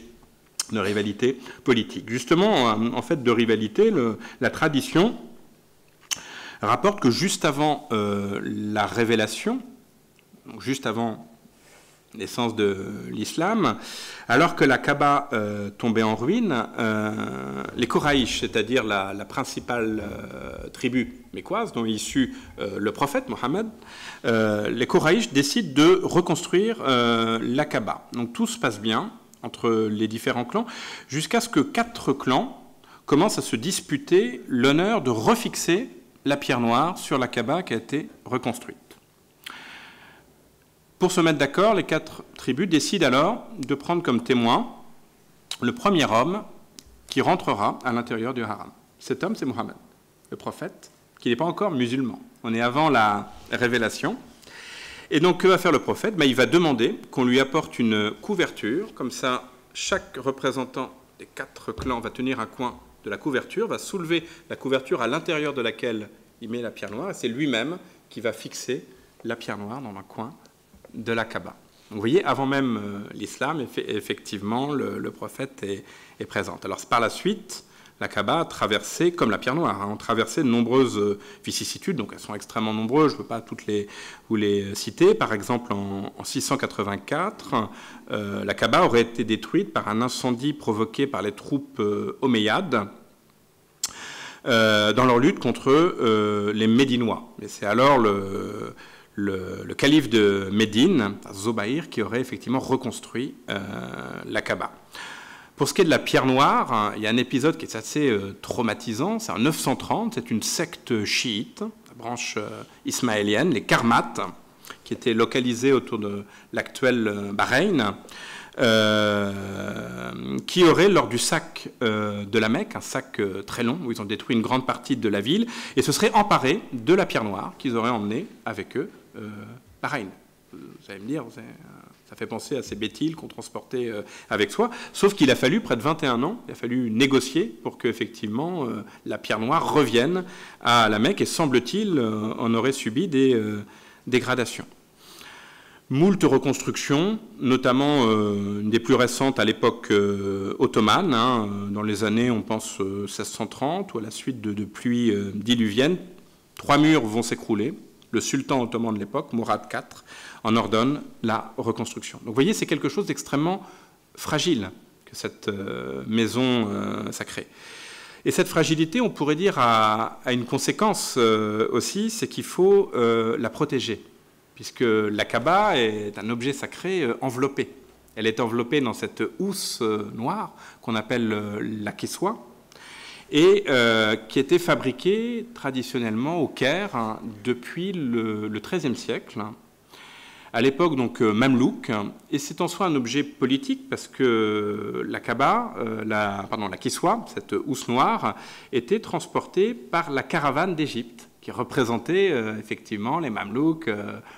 de rivalité politique. Justement, en fait, de rivalité, la tradition rapporte que juste avant la révélation, donc juste avant naissance de l'islam, alors que la Kaaba tombait en ruine, les Koraïch, c'est-à-dire la principale tribu mécoise dont est issu le prophète Mohammed, les Koraïch décident de reconstruire la Kaaba. Donc tout se passe bien entre les différents clans, jusqu'à ce que 4 clans commencent à se disputer l'honneur de refixer la pierre noire sur la Kaaba qui a été reconstruite. Pour se mettre d'accord, les 4 tribus décident alors de prendre comme témoin le premier homme qui rentrera à l'intérieur du haram. Cet homme, c'est Mohammed, le prophète, qui n'est pas encore musulman. On est avant la révélation. Et donc, que va faire le prophète? Il va demander qu'on lui apporte une couverture. Comme ça, chaque représentant des 4 clans va tenir un coin de la couverture, va soulever la couverture à l'intérieur de laquelle il met la pierre noire. Et c'est lui-même qui va fixer la pierre noire dans un coin de la Kaaba. Donc, vous voyez, avant même l'islam, effectivement, le prophète est présent. Alors, par la suite, la Kaaba a traversé, comme la pierre noire, ont traversé de nombreuses vicissitudes, donc elles sont extrêmement nombreuses, je ne peux pas toutes vous les citer. Par exemple, en 684, la Kaaba aurait été détruite par un incendie provoqué par les troupes omeyyades dans leur lutte contre les Médinois. Et c'est alors le calife de Médine, Zobaïr, qui aurait effectivement reconstruit la Kaaba. Pour ce qui est de la pierre noire, il y a un épisode qui est assez traumatisant. C'est en 930, c'est une secte chiite, la branche ismaélienne, les Karmates, qui étaient localisés autour de l'actuel Bahreïn, qui aurait, lors du sac de la Mecque, un sac très long, où ils ont détruit une grande partie de la ville, et se seraient emparés de la pierre noire qu'ils auraient emmenée avec eux Bahreïn. Vous allez me dire, ça fait penser à ces bétiles qu'on transportait avec soi, sauf qu'il a fallu près de 21 ans, il a fallu négocier pour qu'effectivement la pierre noire revienne à la Mecque, et semble-t-il, on aurait subi des dégradations. Moult reconstructions, notamment une des plus récentes à l'époque ottomane, hein, dans les années, on pense, 1630, ou à la suite de pluies diluviennes. 3 murs vont s'écrouler. Le sultan ottoman de l'époque, Mourad IV, en ordonne la reconstruction. Donc vous voyez, c'est quelque chose d'extrêmement fragile que cette maison sacrée. Et cette fragilité, on pourrait dire, a une conséquence aussi, c'est qu'il faut la protéger, puisque la Kaaba est un objet sacré enveloppé. Elle est enveloppée dans cette housse noire qu'on appelle la kiswa, et qui était fabriquée traditionnellement au Caire depuis le XIIIe siècle, à l'époque donc mamelouk, et c'est en soi un objet politique parce que la Kaaba, la kiswa, cette housse noire, était transportée par la caravane d'Égypte, qui représentait effectivement les Mamelouks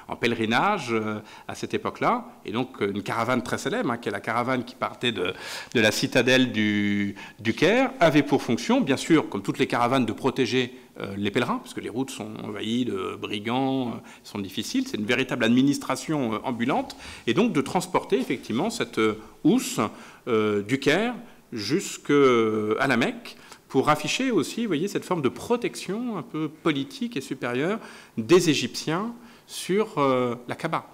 en pèlerinage à cette époque-là. Et donc une caravane très célèbre, qui est la caravane qui partait de la citadelle du Caire, avait pour fonction, bien sûr, comme toutes les caravanes, de protéger les pèlerins, parce que les routes sont envahies de brigands, sont difficiles. C'est une véritable administration ambulante. Et donc de transporter effectivement cette housse du Caire jusqu'à la Mecque, pour afficher aussi, vous voyez, cette forme de protection un peu politique et supérieure des Égyptiens sur la Kaaba.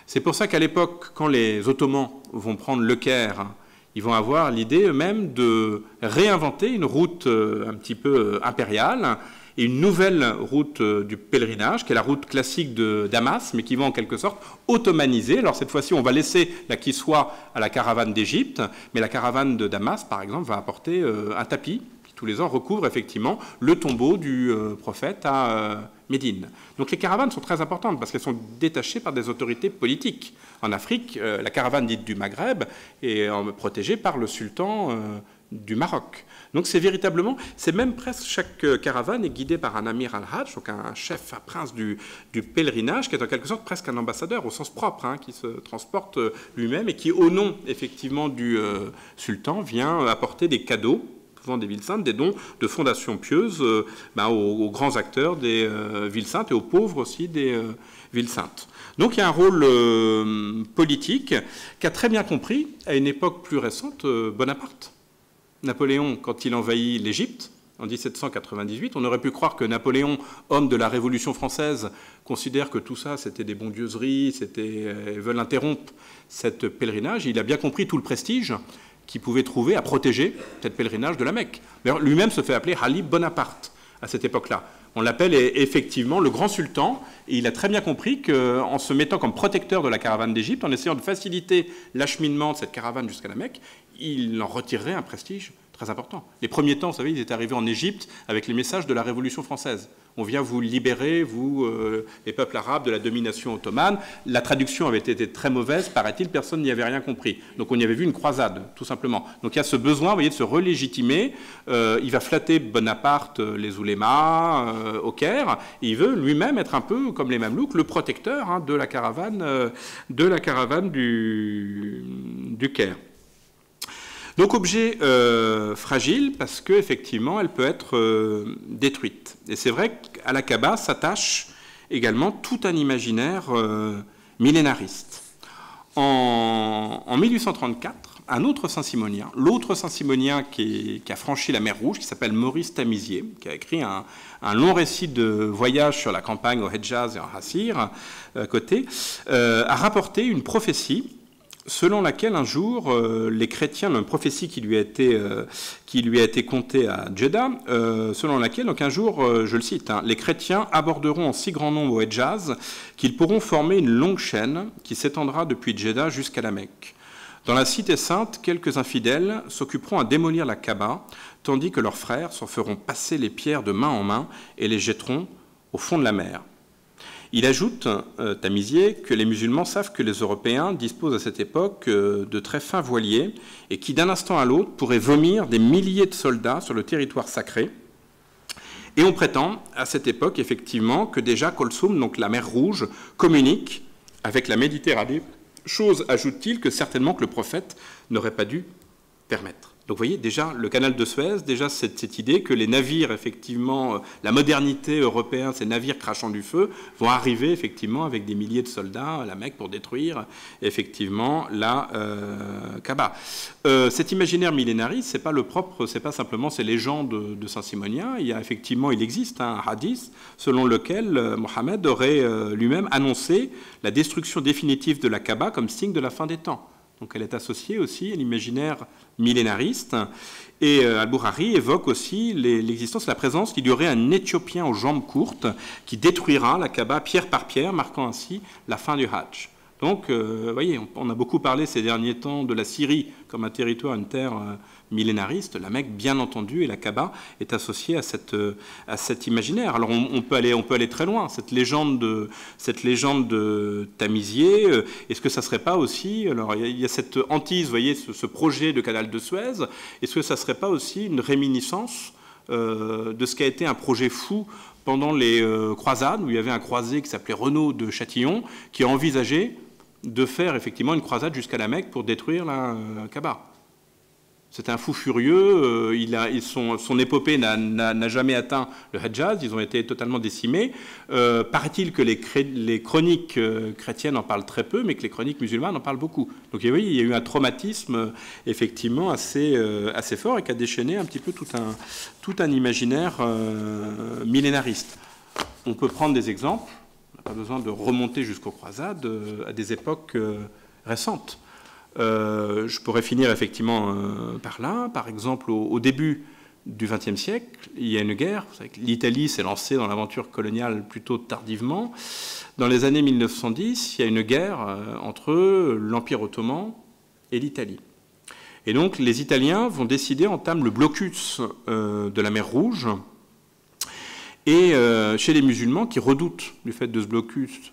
C'est pour ça qu'à l'époque, quand les Ottomans vont prendre le Caire, Ils vont avoir l'idée eux-mêmes de réinventer une route un petit peu impériale et une nouvelle route du pèlerinage, qui est la route classique de Damas, mais qui va en quelque sorte ottomaniser. Alors cette fois-ci, on va laisser la Kiswa à la caravane d'Égypte, mais la caravane de Damas, par exemple, va apporter un tapis qui tous les ans recouvre effectivement le tombeau du prophète à Médine. Donc les caravanes sont très importantes parce qu'elles sont détachées par des autorités politiques. En Afrique, la caravane dite du Maghreb est protégée par le sultan du Maroc. Donc c'est véritablement, c'est même presque chaque caravane est guidée par un amir al-Hajj, donc un chef, un prince du pèlerinage, qui est en quelque sorte presque un ambassadeur au sens propre, hein, qui se transporte lui-même et qui, au nom effectivement du sultan, vient apporter des cadeaux, souvent des villes saintes, des dons de fondations pieuses aux grands acteurs des villes saintes et aux pauvres aussi des villes saintes. Donc il y a un rôle politique qu'a très bien compris, à une époque plus récente, Bonaparte. Napoléon, quand il envahit l'Égypte, en 1798, on aurait pu croire que Napoléon, homme de la Révolution française, considère que tout ça, c'était des bondieuseries, ils veulent interrompre cette pèlerinage. Il a bien compris tout le prestige qu'il pouvait trouver à protéger cette pèlerinage de la Mecque. D'ailleurs, lui-même se fait appeler Halib Bonaparte à cette époque-là. On l'appelle effectivement le grand sultan, et il a très bien compris qu'en se mettant comme protecteur de la caravane d'Égypte, en essayant de faciliter l'acheminement de cette caravane jusqu'à la Mecque, il en retirerait un prestige très important. Les premiers temps, vous savez, ils étaient arrivés en Égypte avec les messages de la Révolution française. On vient vous libérer, vous, les peuples arabes, de la domination ottomane. La traduction avait été très mauvaise, paraît-il, personne n'y avait rien compris. Donc on y avait vu une croisade, tout simplement. Donc il y a ce besoin, vous voyez, de se relégitimer. Il va flatter Bonaparte, les oulémas, au Caire. Et il veut lui-même être un peu, comme les Mamelouks, le protecteur de la caravane du Caire. Donc objet fragile parce qu'effectivement elle peut être détruite. Et c'est vrai qu'à la Kaaba s'attache également tout un imaginaire millénariste. En 1834, un autre Saint-Simonien, l'autre Saint-Simonien qui a franchi la mer Rouge, qui s'appelle Maurice Tamizier, qui a écrit un long récit de voyage sur la campagne au Hedjaz et en Hassir, côté, a rapporté une prophétie selon laquelle un jour, les chrétiens, une prophétie qui lui a été contée à Jeddah, selon laquelle, donc un jour, je le cite, les chrétiens aborderont en si grand nombre au Hedjaz qu'ils pourront former une longue chaîne qui s'étendra depuis Jeddah jusqu'à la Mecque. Dans la cité sainte, quelques infidèles s'occuperont à démolir la Kaaba, tandis que leurs frères s'en feront passer les pierres de main en main et les jetteront au fond de la mer. Il ajoute, Tamizier, que les musulmans savent que les Européens disposent à cette époque de très fins voiliers et qui, d'un instant à l'autre, pourraient vomir des milliers de soldats sur le territoire sacré. Et on prétend, à cette époque, effectivement, que déjà Kolsoum, donc la mer Rouge, communique avec la Méditerranée, chose, ajoute-t-il, que certainement que le prophète n'aurait pas dû permettre. Donc vous voyez, déjà, le canal de Suez, déjà cette idée que les navires, effectivement, la modernité européenne, ces navires crachant du feu, vont arriver, effectivement, avec des milliers de soldats à la Mecque pour détruire, effectivement, la Kaaba. Cet imaginaire millénariste, c'est pas simplement ces légendes de Saint-Simonien. Il existe un hadith selon lequel Mohammed aurait lui-même annoncé la destruction définitive de la Kaaba comme signe de la fin des temps. Donc elle est associée aussi à l'imaginaire millénariste. Et Al-Bourari évoque aussi l'existence, la présence qu'il y aurait un Éthiopien aux jambes courtes qui détruira la Kaaba pierre par pierre, marquant ainsi la fin du Hajj. Donc, vous voyez, on a beaucoup parlé ces derniers temps de la Syrie comme un territoire, une terre millénariste. La Mecque, bien entendu, et la Kaaba est associée à cet imaginaire. Alors, on peut aller très loin. Cette légende de Tamizier, est-ce que ça serait pas aussi, alors il y a cette hantise, vous voyez, ce projet de canal de Suez, est-ce que ça serait pas aussi une réminiscence de ce qui a été un projet fou pendant les croisades, où il y avait un croisé qui s'appelait Renaud de Châtillon, qui a envisagé de faire effectivement une croisade jusqu'à la Mecque pour détruire la Kaaba. C'était un fou furieux, son épopée n'a jamais atteint le Hedjaz, ils ont été totalement décimés. Paraît-il que les chroniques chrétiennes en parlent très peu, mais que les chroniques musulmanes en parlent beaucoup. Donc oui, il y a eu un traumatisme effectivement assez fort et qui a déchaîné un petit peu tout un imaginaire millénariste. On peut prendre des exemples, on n'a pas besoin de remonter jusqu'aux croisades, à des époques récentes. Je pourrais finir effectivement par là. Par exemple, au début du XXe siècle, il y a une guerre. Vous savez que l'Italie s'est lancée dans l'aventure coloniale plutôt tardivement. Dans les années 1910, il y a une guerre entre l'Empire ottoman et l'Italie. Et donc les Italiens vont décider, entament le blocus de la mer Rouge. Et chez les musulmans qui redoutent du fait de ce blocus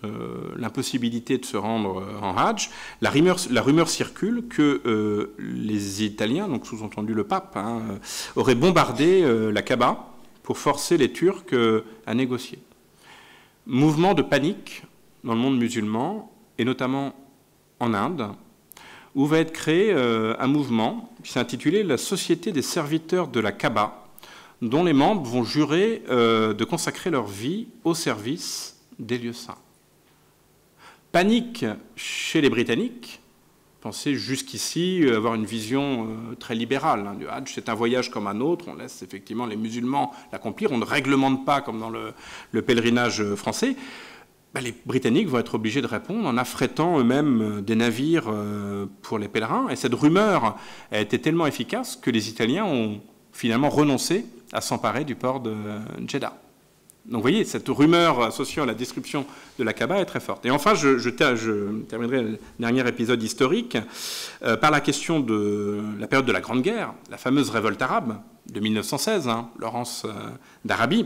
l'impossibilité de se rendre en Hajj, la rumeur circule que les Italiens, donc sous-entendu le pape, auraient bombardé la Kaaba pour forcer les Turcs à négocier. Mouvement de panique dans le monde musulman, et notamment en Inde, où va être créé un mouvement qui s'est intitulé la Société des serviteurs de la Kaaba, dont les membres vont jurer de consacrer leur vie au service des lieux saints. Panique chez les Britanniques. Pensez jusqu'ici avoir une vision très libérale du Hajj. C'est un voyage comme un autre, on laisse effectivement les musulmans l'accomplir, on ne réglemente pas comme dans le pèlerinage français. Les Britanniques vont être obligés de répondre en affrétant eux-mêmes des navires pour les pèlerins. Et cette rumeur a été tellement efficace que les Italiens ont finalement renoncé à s'emparer du port de Jeddah. Donc vous voyez, cette rumeur associée à la destruction de la Kaaba est très forte. Et enfin, je terminerai le dernier épisode historique par la question de la période de la Grande Guerre, la fameuse révolte arabe de 1916, Laurence d'Arabie.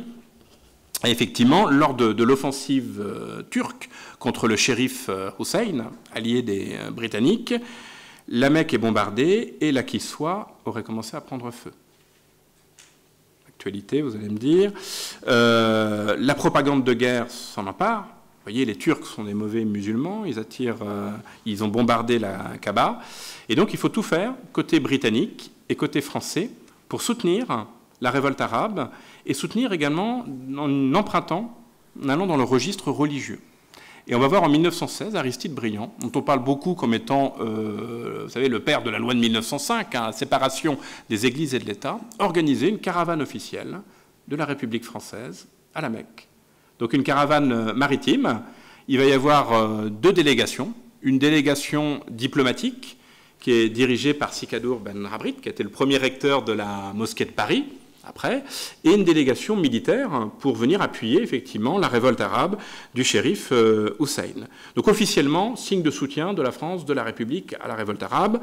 Et effectivement, lors de l'offensive turque contre le shérif Hussein, allié des Britanniques, la Mecque est bombardée et la Kiswa aurait commencé à prendre feu. Actualité, vous allez me dire. La propagande de guerre s'en empare. Vous voyez, les Turcs sont des mauvais musulmans, ils ont bombardé la Kaaba. Et donc, il faut tout faire, côté britannique et côté français, pour soutenir la révolte arabe et soutenir également en empruntant, en allant dans le registre religieux. Et on va voir en 1916 Aristide Briand, dont on parle beaucoup comme étant, vous savez, le père de la loi de 1905, la séparation des églises et de l'État, organiser une caravane officielle de la République française à la Mecque. Donc une caravane maritime. Il va y avoir deux délégations. Une délégation diplomatique qui est dirigée par Sikadour Ben Rabrit, qui était le premier recteur de la mosquée de Paris, après, et une délégation militaire pour venir appuyer effectivement la révolte arabe du shérif Hussein. Donc officiellement, signe de soutien de la France, de la République à la révolte arabe.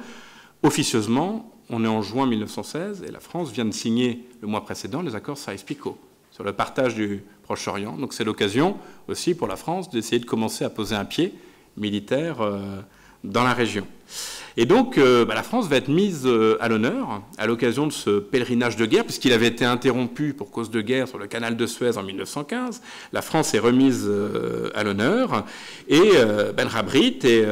Officieusement, on est en juin 1916 et la France vient de signer le mois précédent les accords Sykes-Picot sur le partage du Proche-Orient. Donc c'est l'occasion aussi pour la France d'essayer de commencer à poser un pied militaire dans la région. Et donc, la France va être mise à l'honneur à l'occasion de ce pèlerinage de guerre, puisqu'il avait été interrompu pour cause de guerre sur le canal de Suez en 1915. La France est remise à l'honneur, et Ben Rabrit et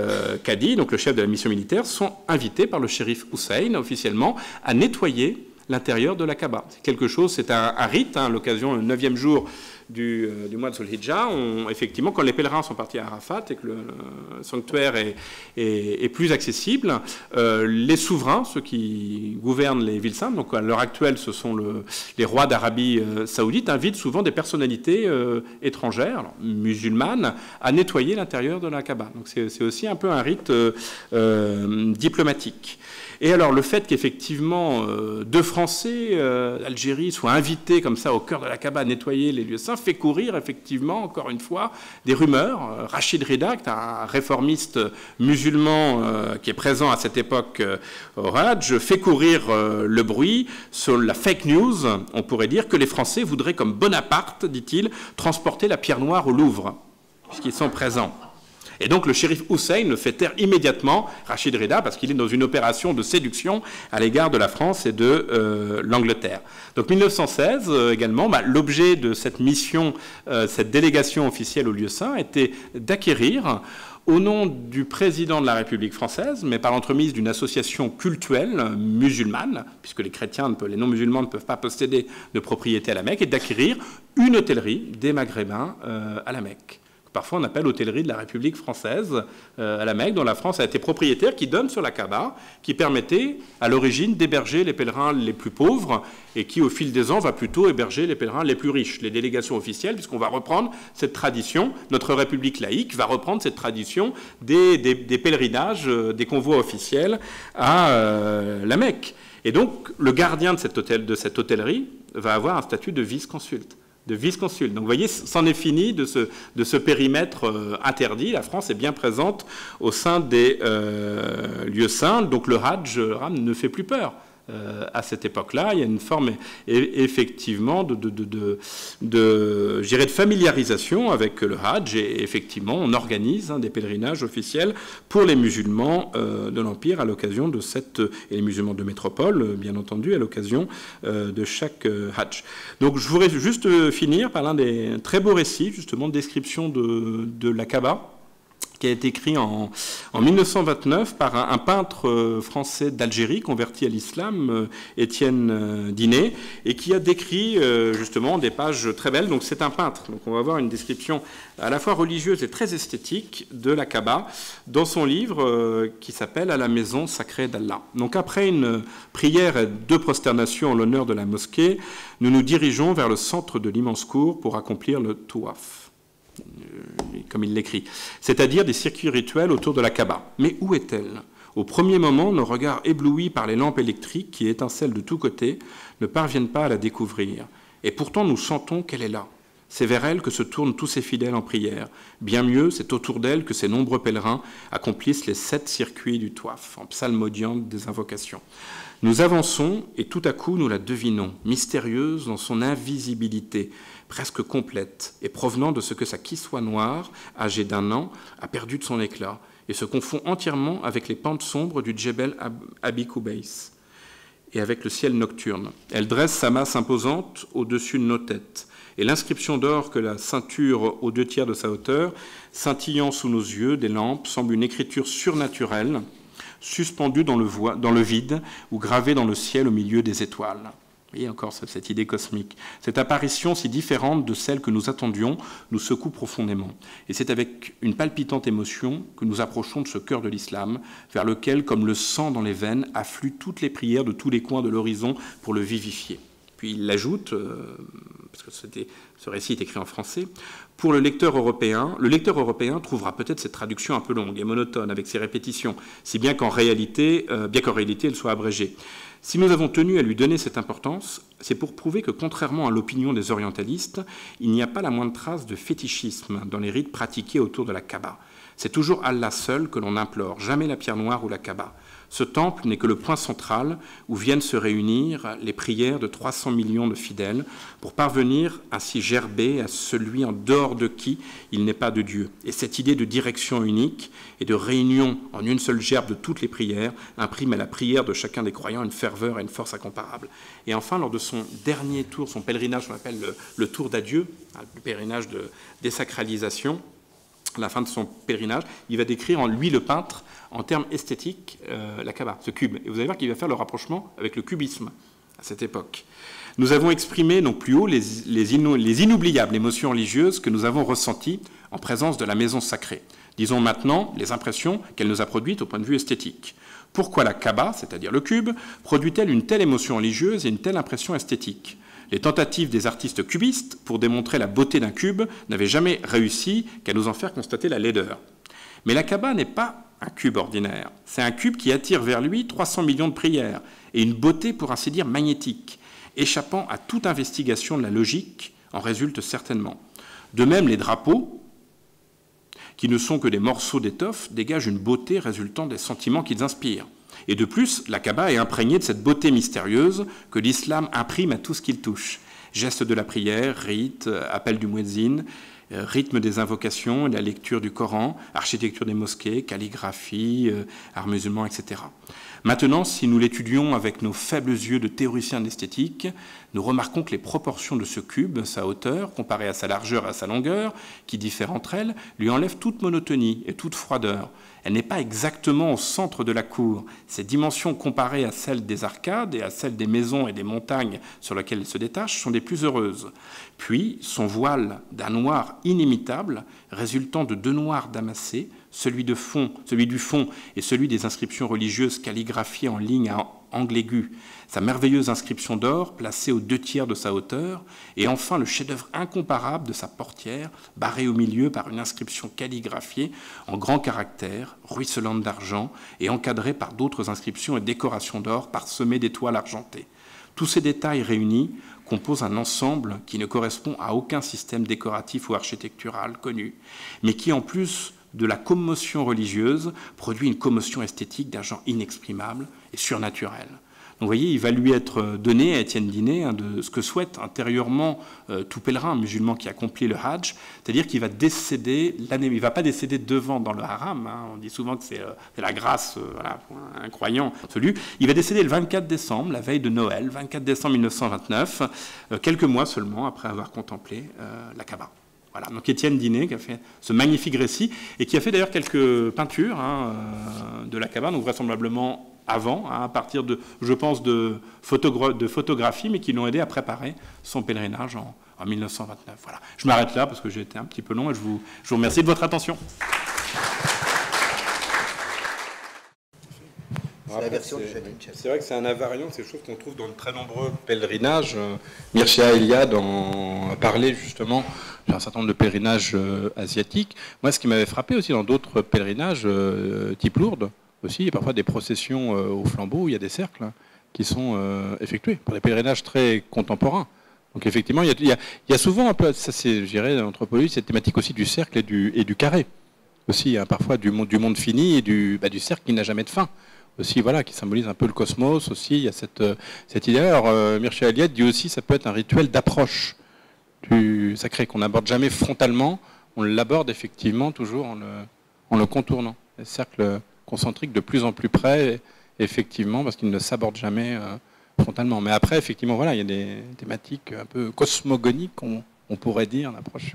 Kadi, donc le chef de la mission militaire, sont invités par le shérif Hussein officiellement à nettoyer l'intérieur de la Kaaba. C'est quelque chose, c'est un rite, à l'occasion, le 9e jour du mois de Zulhijjah, effectivement, quand les pèlerins sont partis à Arafat et que le sanctuaire est plus accessible, les souverains, ceux qui gouvernent les villes saintes, donc à l'heure actuelle, ce sont les rois d'Arabie saoudite, invitent souvent des personnalités étrangères, alors, musulmanes, à nettoyer l'intérieur de la Kaaba. Donc c'est aussi un peu un rite diplomatique. Et alors le fait qu'effectivement deux Français d'Algérie soient invités comme ça au cœur de la Kaaba à nettoyer les lieux saints fait courir effectivement, encore une fois, des rumeurs. Rachid Rida, un réformiste musulman qui est présent à cette époque au Hajj, fait courir le bruit sur la fake news, on pourrait dire, que les Français voudraient, comme Bonaparte, dit-il, transporter la pierre noire au Louvre, puisqu'ils sont présents. Et donc le shérif Hussein le fait taire immédiatement, Rachid Rida, parce qu'il est dans une opération de séduction à l'égard de la France et de l'Angleterre. Donc 1916 également, l'objet de cette mission, cette délégation officielle au lieu saint, était d'acquérir, au nom du président de la République française, mais par l'entremise d'une association cultuelle musulmane, puisque les chrétiens, les non-musulmans ne peuvent pas posséder de propriété à la Mecque, et d'acquérir une hôtellerie des Maghrébins à la Mecque. parfois on appelle hôtellerie de la République française à la Mecque, dont la France a été propriétaire, qui donne sur la Kaaba, qui permettait à l'origine d'héberger les pèlerins les plus pauvres et qui, au fil des ans, va plutôt héberger les pèlerins les plus riches, les délégations officielles, puisqu'on va reprendre cette tradition, notre République laïque va reprendre cette tradition des pèlerinages, des convois officiels à la Mecque. Et donc, le gardien de cette hôtellerie va avoir un statut de vice-consulte. Donc vous voyez, c'en est fini de ce périmètre interdit. La France est bien présente au sein des lieux saints, donc le Hajj ne fait plus peur. À cette époque-là, il y a une forme effectivement de familiarisation avec le Hajj, et effectivement on organise des pèlerinages officiels pour les musulmans de l'Empire à l'occasion de et les musulmans de métropole, bien entendu, à l'occasion de chaque Hajj. Donc je voudrais juste finir par l'un des très beaux récits, justement, de description de la Kaaba, qui a été écrit en 1929 par un peintre français d'Algérie, converti à l'islam, Étienne Dinet, et qui a décrit justement des pages très belles. Donc c'est un peintre, donc on va voir une description à la fois religieuse et très esthétique de la Kaaba dans son livre qui s'appelle « À la maison sacrée d'Allah ». Donc après une prière et 2 prosternations en l'honneur de la mosquée, nous nous dirigeons vers le centre de l'immense cour pour accomplir le tawaf, comme il l'écrit, c'est-à-dire des circuits rituels autour de la Kaaba. Mais où est-elle ? Au premier moment, nos regards éblouis par les lampes électriques qui étincellent de tous côtés ne parviennent pas à la découvrir. Et pourtant, nous sentons qu'elle est là. C'est vers elle que se tournent tous ces fidèles en prière. Bien mieux, c'est autour d'elle que ces nombreux pèlerins accomplissent les 7 circuits du tawaf, en psalmodiant des invocations. Nous avançons et tout à coup nous la devinons, mystérieuse dans son invisibilité, presque complète, et provenant de ce que sa kiswa noire, âgée d'1 an, a perdu de son éclat, et se confond entièrement avec les pentes sombres du Djebel Abi Kubays, et avec le ciel nocturne. Elle dresse sa masse imposante au-dessus de nos têtes, et l'inscription d'or que la ceinture aux 2 tiers de sa hauteur, scintillant sous nos yeux des lampes, semble une écriture surnaturelle, suspendue dans le vide ou gravée dans le ciel au milieu des étoiles. Vous voyez encore cette idée cosmique. Cette apparition si différente de celle que nous attendions nous secoue profondément. Et c'est avec une palpitante émotion que nous approchons de ce cœur de l'islam, vers lequel, comme le sang dans les veines, affluent toutes les prières de tous les coins de l'horizon pour le vivifier. Puis il l'ajoute, parce que ce récit est écrit en français, pour le lecteur européen trouvera peut-être cette traduction un peu longue et monotone, avec ses répétitions, si bien qu'en réalité, elle soit abrégée. Si nous avons tenu à lui donner cette importance, c'est pour prouver que, contrairement à l'opinion des orientalistes, il n'y a pas la moindre trace de fétichisme dans les rites pratiqués autour de la Kaaba. C'est toujours Allah seul que l'on implore, jamais la pierre noire ou la Kaaba. Ce temple n'est que le point central où viennent se réunir les prières de 300 millions de fidèles pour parvenir à s'y gerber à celui en dehors de qui il n'est pas de Dieu. Et cette idée de direction unique et de réunion en une seule gerbe de toutes les prières imprime à la prière de chacun des croyants une ferveur et une force incomparables. Et enfin, lors de son dernier tour, son pèlerinage qu'on appelle le tour d'adieu, le pèlerinage de désacralisation, à la fin de son pèlerinage, il va décrire en lui, le peintre, en termes esthétiques, la Kaaba, ce cube. Et vous allez voir qu'il va faire le rapprochement avec le cubisme à cette époque. Nous avons exprimé donc plus haut les inoubliables émotions religieuses que nous avons ressenties en présence de la maison sacrée. Disons maintenant les impressions qu'elle nous a produites au point de vue esthétique. Pourquoi la Kaaba, c'est-à-dire le cube, produit-elle une telle émotion religieuse et une telle impression esthétique ? Les tentatives des artistes cubistes pour démontrer la beauté d'un cube n'avaient jamais réussi qu'à nous en faire constater la laideur. Mais la Kaaba n'est pas un cube ordinaire. C'est un cube qui attire vers lui 300 millions de prières et une beauté, pour ainsi dire, magnétique, échappant à toute investigation de la logique, en résulte certainement. De même, les drapeaux, qui ne sont que des morceaux d'étoffe, dégagent une beauté résultant des sentiments qu'ils inspirent. Et de plus, la Kaaba est imprégnée de cette beauté mystérieuse que l'islam imprime à tout ce qu'il touche. Gestes de la prière, rites, appel du muezzin, rythme des invocations, la lecture du Coran, architecture des mosquées, calligraphie, art musulman, etc. Maintenant, si nous l'étudions avec nos faibles yeux de théoriciens de l'esthétique, nous remarquons que les proportions de ce cube, sa hauteur, comparée à sa largeur et à sa longueur, qui diffèrent entre elles, lui enlèvent toute monotonie et toute froideur. Elle n'est pas exactement au centre de la cour. Ses dimensions comparées à celles des arcades et à celles des maisons et des montagnes sur lesquelles elle se détache sont des plus heureuses. Puis, son voile d'un noir inimitable, résultant de 2 noirs damassés, celui du fond et celui des inscriptions religieuses calligraphiées en ligne à angle aigu, sa merveilleuse inscription d'or placée aux 2 tiers de sa hauteur, et enfin le chef-d'œuvre incomparable de sa portière, barrée au milieu par une inscription calligraphiée en grands caractères, ruisselante d'argent, et encadrée par d'autres inscriptions et décorations d'or parsemées d'étoiles argentées. Tous ces détails réunis composent un ensemble qui ne correspond à aucun système décoratif ou architectural connu, mais qui, en plus de la commotion religieuse, produit une commotion esthétique d'un genre inexprimable et surnaturel. Donc vous voyez, il va lui être donné à Étienne Dinet de ce que souhaite intérieurement tout pèlerin musulman qui accomplit le Hajj, c'est-à-dire qu'il va décéder l'année, il ne va pas décéder devant dans le haram, hein, on dit souvent que c'est la grâce voilà, pour un croyant absolu, il va décéder le 24 décembre, la veille de Noël, 24 décembre 1929, quelques mois seulement après avoir contemplé la Kaaba. Voilà, donc Étienne Dinet qui a fait ce magnifique récit et qui a fait d'ailleurs quelques peintures de la Kaaba, donc vraisemblablement avant, à partir de, je pense, de photographies, mais qui l'ont aidé à préparer son pèlerinage en 1929. Voilà. Je m'arrête là parce que j'ai été un petit peu long et je vous remercie de votre attention. C'est vrai que c'est un invariant, c'est des choses qu'on trouve dans de très nombreux pèlerinages. Mircea Eliade a parlé justement d'un certain nombre de pèlerinages asiatiques. Moi, ce qui m'avait frappé aussi dans d'autres pèlerinages, type Lourdes, aussi, il y a parfois des processions au flambeau où il y a des cercles qui sont effectués pour des pèlerinages très contemporains. Donc effectivement, il y a souvent un peu, ça c'est, je dirais, dans l'anthropologie, cette thématique aussi du cercle et du carré. Aussi, hein, parfois du monde fini et du cercle qui n'a jamais de fin. Aussi, voilà, qui symbolise un peu le cosmos aussi, il y a cette idée. Alors, Mircea Eliade dit aussi ça peut être un rituel d'approche du sacré, qu'on n'aborde jamais frontalement, on l'aborde effectivement toujours en le contournant. Les cercles concentriques de plus en plus près, effectivement, parce qu'ils ne s'abordent jamais frontalement. Mais après, effectivement, voilà, il y a des thématiques un peu cosmogoniques, on pourrait dire, on approche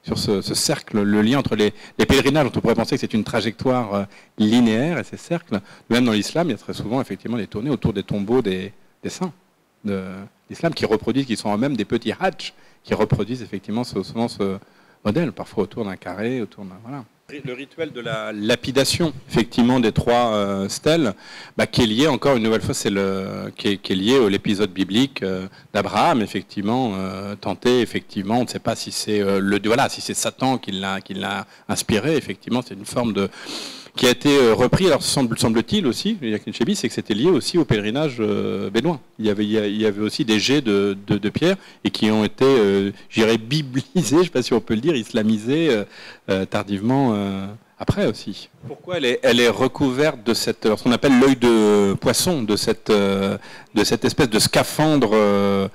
sur ce cercle, le lien entre les pèlerinages, dont on pourrait penser que c'est une trajectoire linéaire, et ces cercles, même dans l'islam, il y a très souvent effectivement des tournées autour des tombeaux des saints de l'islam, qui sont eux-mêmes des petits hajj, qui reproduisent effectivement souvent ce modèle, parfois autour d'un carré, autour d'un... Voilà. Le rituel de la lapidation, effectivement, des 3 stèles, qui est lié, encore une nouvelle fois, qui est lié à l'épisode biblique d'Abraham, effectivement, tenté, effectivement, on ne sait pas si c'est si c'est Satan qui l'a inspiré, effectivement, c'est une forme qui a été repris, alors semble-t-il aussi, c'est que c'était lié aussi au pèlerinage bédouin. Il y avait aussi des jets de pierre et qui ont été, je dirais, biblisés, je ne sais pas si on peut le dire, islamisés tardivement après aussi. Pourquoi elle est recouverte de ce qu'on appelle l'œil de poisson, de cette espèce de scaphandre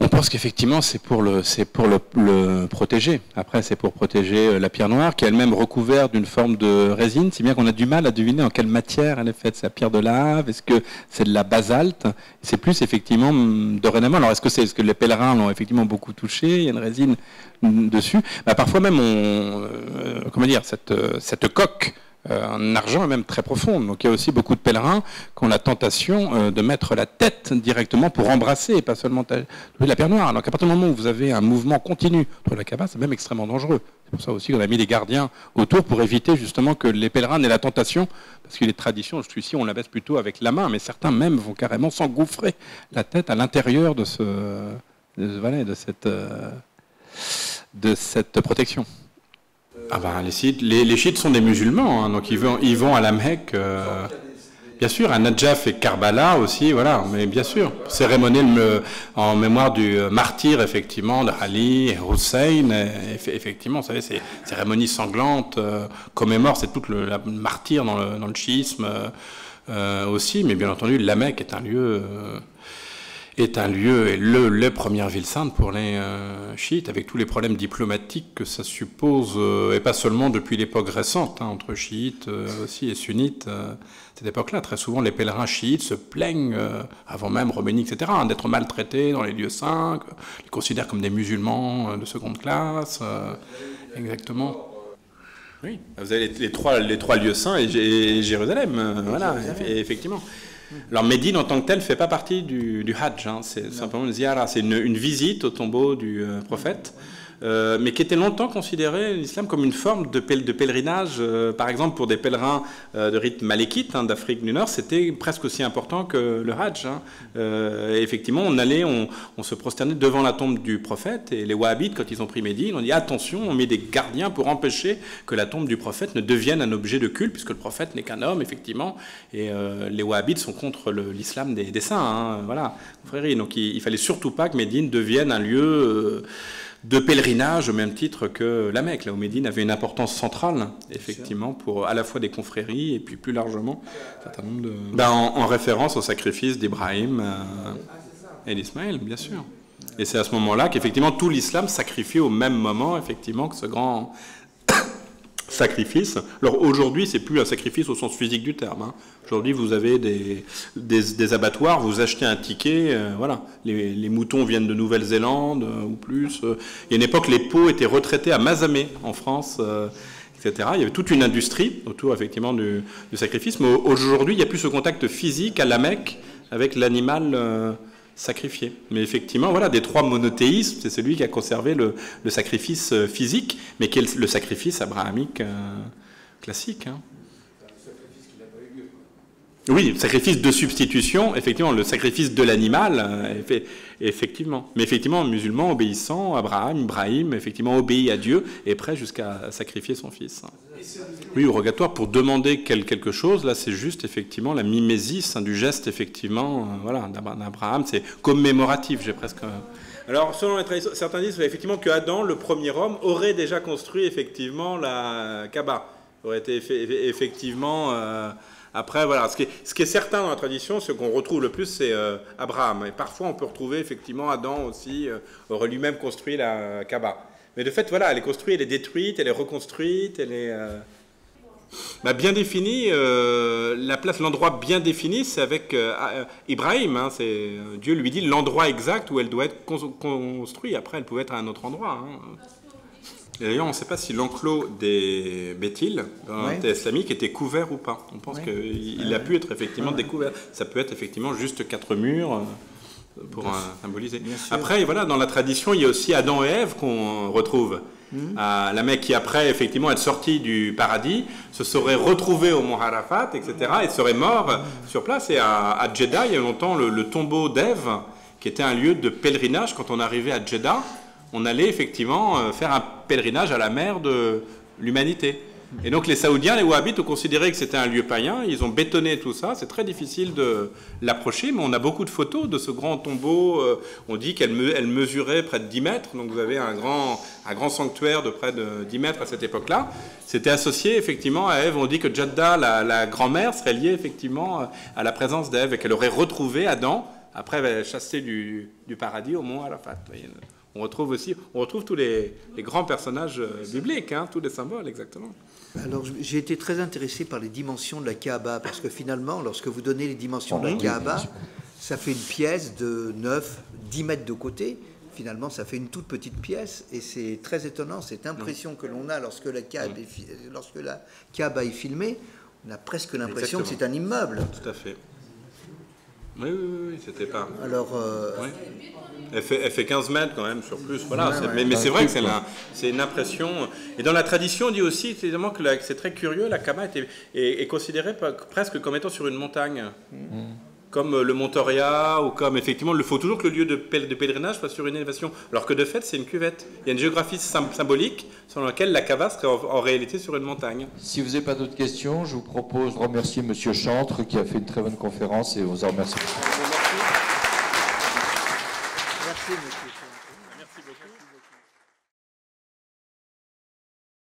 on pense qu'effectivement c'est pour le protéger. Après c'est pour protéger la pierre noire qui est elle-même recouverte d'une forme de résine, si bien qu'on a du mal à deviner en quelle matière elle est faite. C'est la pierre de lave, est-ce que c'est de la basalte? C'est plus effectivement dorénavant. Alors est-ce que les pèlerins l'ont effectivement beaucoup touché? Il y a une résine dessus. Parfois même cette coque en argent est même très profonde. Donc il y a aussi beaucoup de pèlerins qui ont la tentation de mettre la tête directement pour embrasser et pas seulement la pierre noire. Donc à partir du moment où vous avez un mouvement continu entre la Kaaba, c'est même extrêmement dangereux. C'est pour ça aussi qu'on a mis des gardiens autour pour éviter justement que les pèlerins n'aient la tentation, parce qu'il est tradition, celui-ci on l'abaisse plutôt avec la main, mais certains même vont carrément s'engouffrer la tête à l'intérieur de cette protection. Les chiites sont des musulmans, hein, donc ils vont à la Mecque, bien sûr, à Najaf et Karbala aussi, voilà, mais bien sûr, cérémonie en mémoire du martyr, effectivement, de Ali et Hussein, effectivement, vous savez, ces cérémonies sanglantes commémorent, c'est tout le martyr dans le chiisme aussi, mais bien entendu, la Mecque est un lieu et la première ville sainte pour les chiites, avec tous les problèmes diplomatiques que ça suppose, et pas seulement depuis l'époque récente, hein, entre chiites aussi et sunnites. Cette époque-là, très souvent, les pèlerins chiites se plaignent, avant même Khomeini, etc., hein, d'être maltraités dans les lieux saints, ils les considèrent comme des musulmans de seconde classe. Exactement. Oui, vous avez les trois lieux saints et Jérusalem, voilà, effectivement. Alors Médine en tant que tel ne fait pas partie du Hajj, hein. C'est simplement une ziyara, c'est une visite au tombeau du prophète. mais qui était longtemps considéré, l'islam, comme une forme de pèlerinage. Par exemple, pour des pèlerins de rite malékite, hein, d'Afrique du Nord, c'était presque aussi important que le Hajj. Hein. Et effectivement, on se prosternait devant la tombe du prophète, et les Wahhabites, quand ils ont pris Médine, on dit attention, on met des gardiens pour empêcher que la tombe du prophète ne devienne un objet de culte, puisque le prophète n'est qu'un homme, effectivement, et les Wahhabites sont contre l'islam des saints, hein, voilà, confrérie. Donc il fallait surtout pas que Médine devienne un lieu de pèlerinage au même titre que la Mecque, là où Médine avait une importance centrale, effectivement, pour à la fois des confréries et puis plus largement un certain nombre de... en référence au sacrifice d'Ibrahim et d'Ismaël, bien sûr. Et c'est à ce moment-là qu'effectivement tout l'islam sacrifiait au même moment, effectivement, que ce grand sacrifice. Alors aujourd'hui, c'est plus un sacrifice au sens physique du terme. Hein. Aujourd'hui, vous avez des abattoirs, vous achetez un ticket, voilà. Les moutons viennent de Nouvelle-Zélande ou plus. Il y a une époque, les peaux étaient retraitées à Mazamet en France, etc. Il y avait toute une industrie autour effectivement du sacrifice. Mais aujourd'hui, il n'y a plus ce contact physique à la Mecque avec l'animal sacrifié. Mais effectivement, voilà, des trois monothéismes, c'est celui qui a conservé le sacrifice physique, mais qui est le sacrifice abrahamique classique. Hein. Oui, le sacrifice de substitution, effectivement, le sacrifice de l'animal, effectivement. Mais effectivement, musulman obéissant, Ibrahim, effectivement, obéit à Dieu et est prêt jusqu'à sacrifier son fils. Oui, au rogatoire, pour demander quelque chose, là, c'est juste, effectivement, la mimésis du geste, effectivement, voilà, d'Abraham, c'est commémoratif, j'ai presque... Alors, selon les traditions, certains disent effectivement que Adam, le premier homme, aurait déjà construit, effectivement, la Kaaba. Aurait été effectivement... Après, voilà, ce qui est certain dans la tradition, ce qu'on retrouve le plus, c'est Abraham. Et parfois, on peut retrouver, effectivement, Adam aussi, aurait lui-même construit la Kaaba. Mais de fait, voilà, elle est construite, elle est détruite, elle est reconstruite, elle est... bien définie, la place, l'endroit bien défini, c'est avec Ibrahim. Hein, Dieu lui dit l'endroit exact où elle doit être construite. Après, elle pouvait être à un autre endroit. Hein. Et d'ailleurs, on ne sait pas si l'enclos des Béthil, dans l'unité islamique, était couvert ou pas. On pense qu'il a pu être effectivement découvert. Ça peut être effectivement juste 4 murs pour symboliser. Après, voilà, dans la tradition, il y a aussi Adam et Ève qu'on retrouve. À la Mecque qui, après, effectivement, être sortis du paradis, se seraient retrouvés au mont Arafat, etc., et seraient morts sur place. Et à Jeddah, il y a longtemps, le tombeau d'Ève, qui était un lieu de pèlerinage, quand on arrivait à Jeddah, on allait effectivement faire un pèlerinage à la mer de l'humanité. Et donc les Saoudiens, les Wahhabites ont considéré que c'était un lieu païen, ils ont bétonné tout ça, c'est très difficile de l'approcher, mais on a beaucoup de photos de ce grand tombeau, on dit qu'elle mesurait près de 10 mètres, donc vous avez un grand sanctuaire de près de 10 mètres à cette époque-là. C'était associé effectivement à Ève, on dit que Jeddah, la grand-mère, serait liée effectivement à la présence d'Ève et qu'elle aurait retrouvé Adam, après chassé du paradis au mont Arafat. On retrouve tous les grands personnages bibliques, hein, tous les symboles, exactement. Alors, j'ai été très intéressé par les dimensions de la Kaaba, parce que finalement, lorsque vous donnez les dimensions de la Kaaba, ça fait une pièce de 10 mètres de côté. Finalement, ça fait une toute petite pièce, et c'est très étonnant, cette impression que l'on a lorsque la Kaaba est filmée, on a presque l'impression que c'est un immeuble. Tout à fait. Oui, c'était pas... Alors... Elle fait 15 mètres quand même sur plus, voilà. Mais c'est vrai que c'est une impression. Et dans la tradition, on dit aussi évidemment que c'est très curieux, la Kaaba est considérée presque comme étant sur une montagne, comme le Montoria, ou comme effectivement, il faut toujours que le lieu de pèlerinage soit sur une élévation, alors que de fait, c'est une cuvette. Il y a une géographie symbolique selon laquelle la Kaaba serait en réalité sur une montagne. Si vous n'avez pas d'autres questions, je vous propose de remercier M. Chantre qui a fait une très bonne conférence et vous en remercie. Merci, monsieur. Merci beaucoup.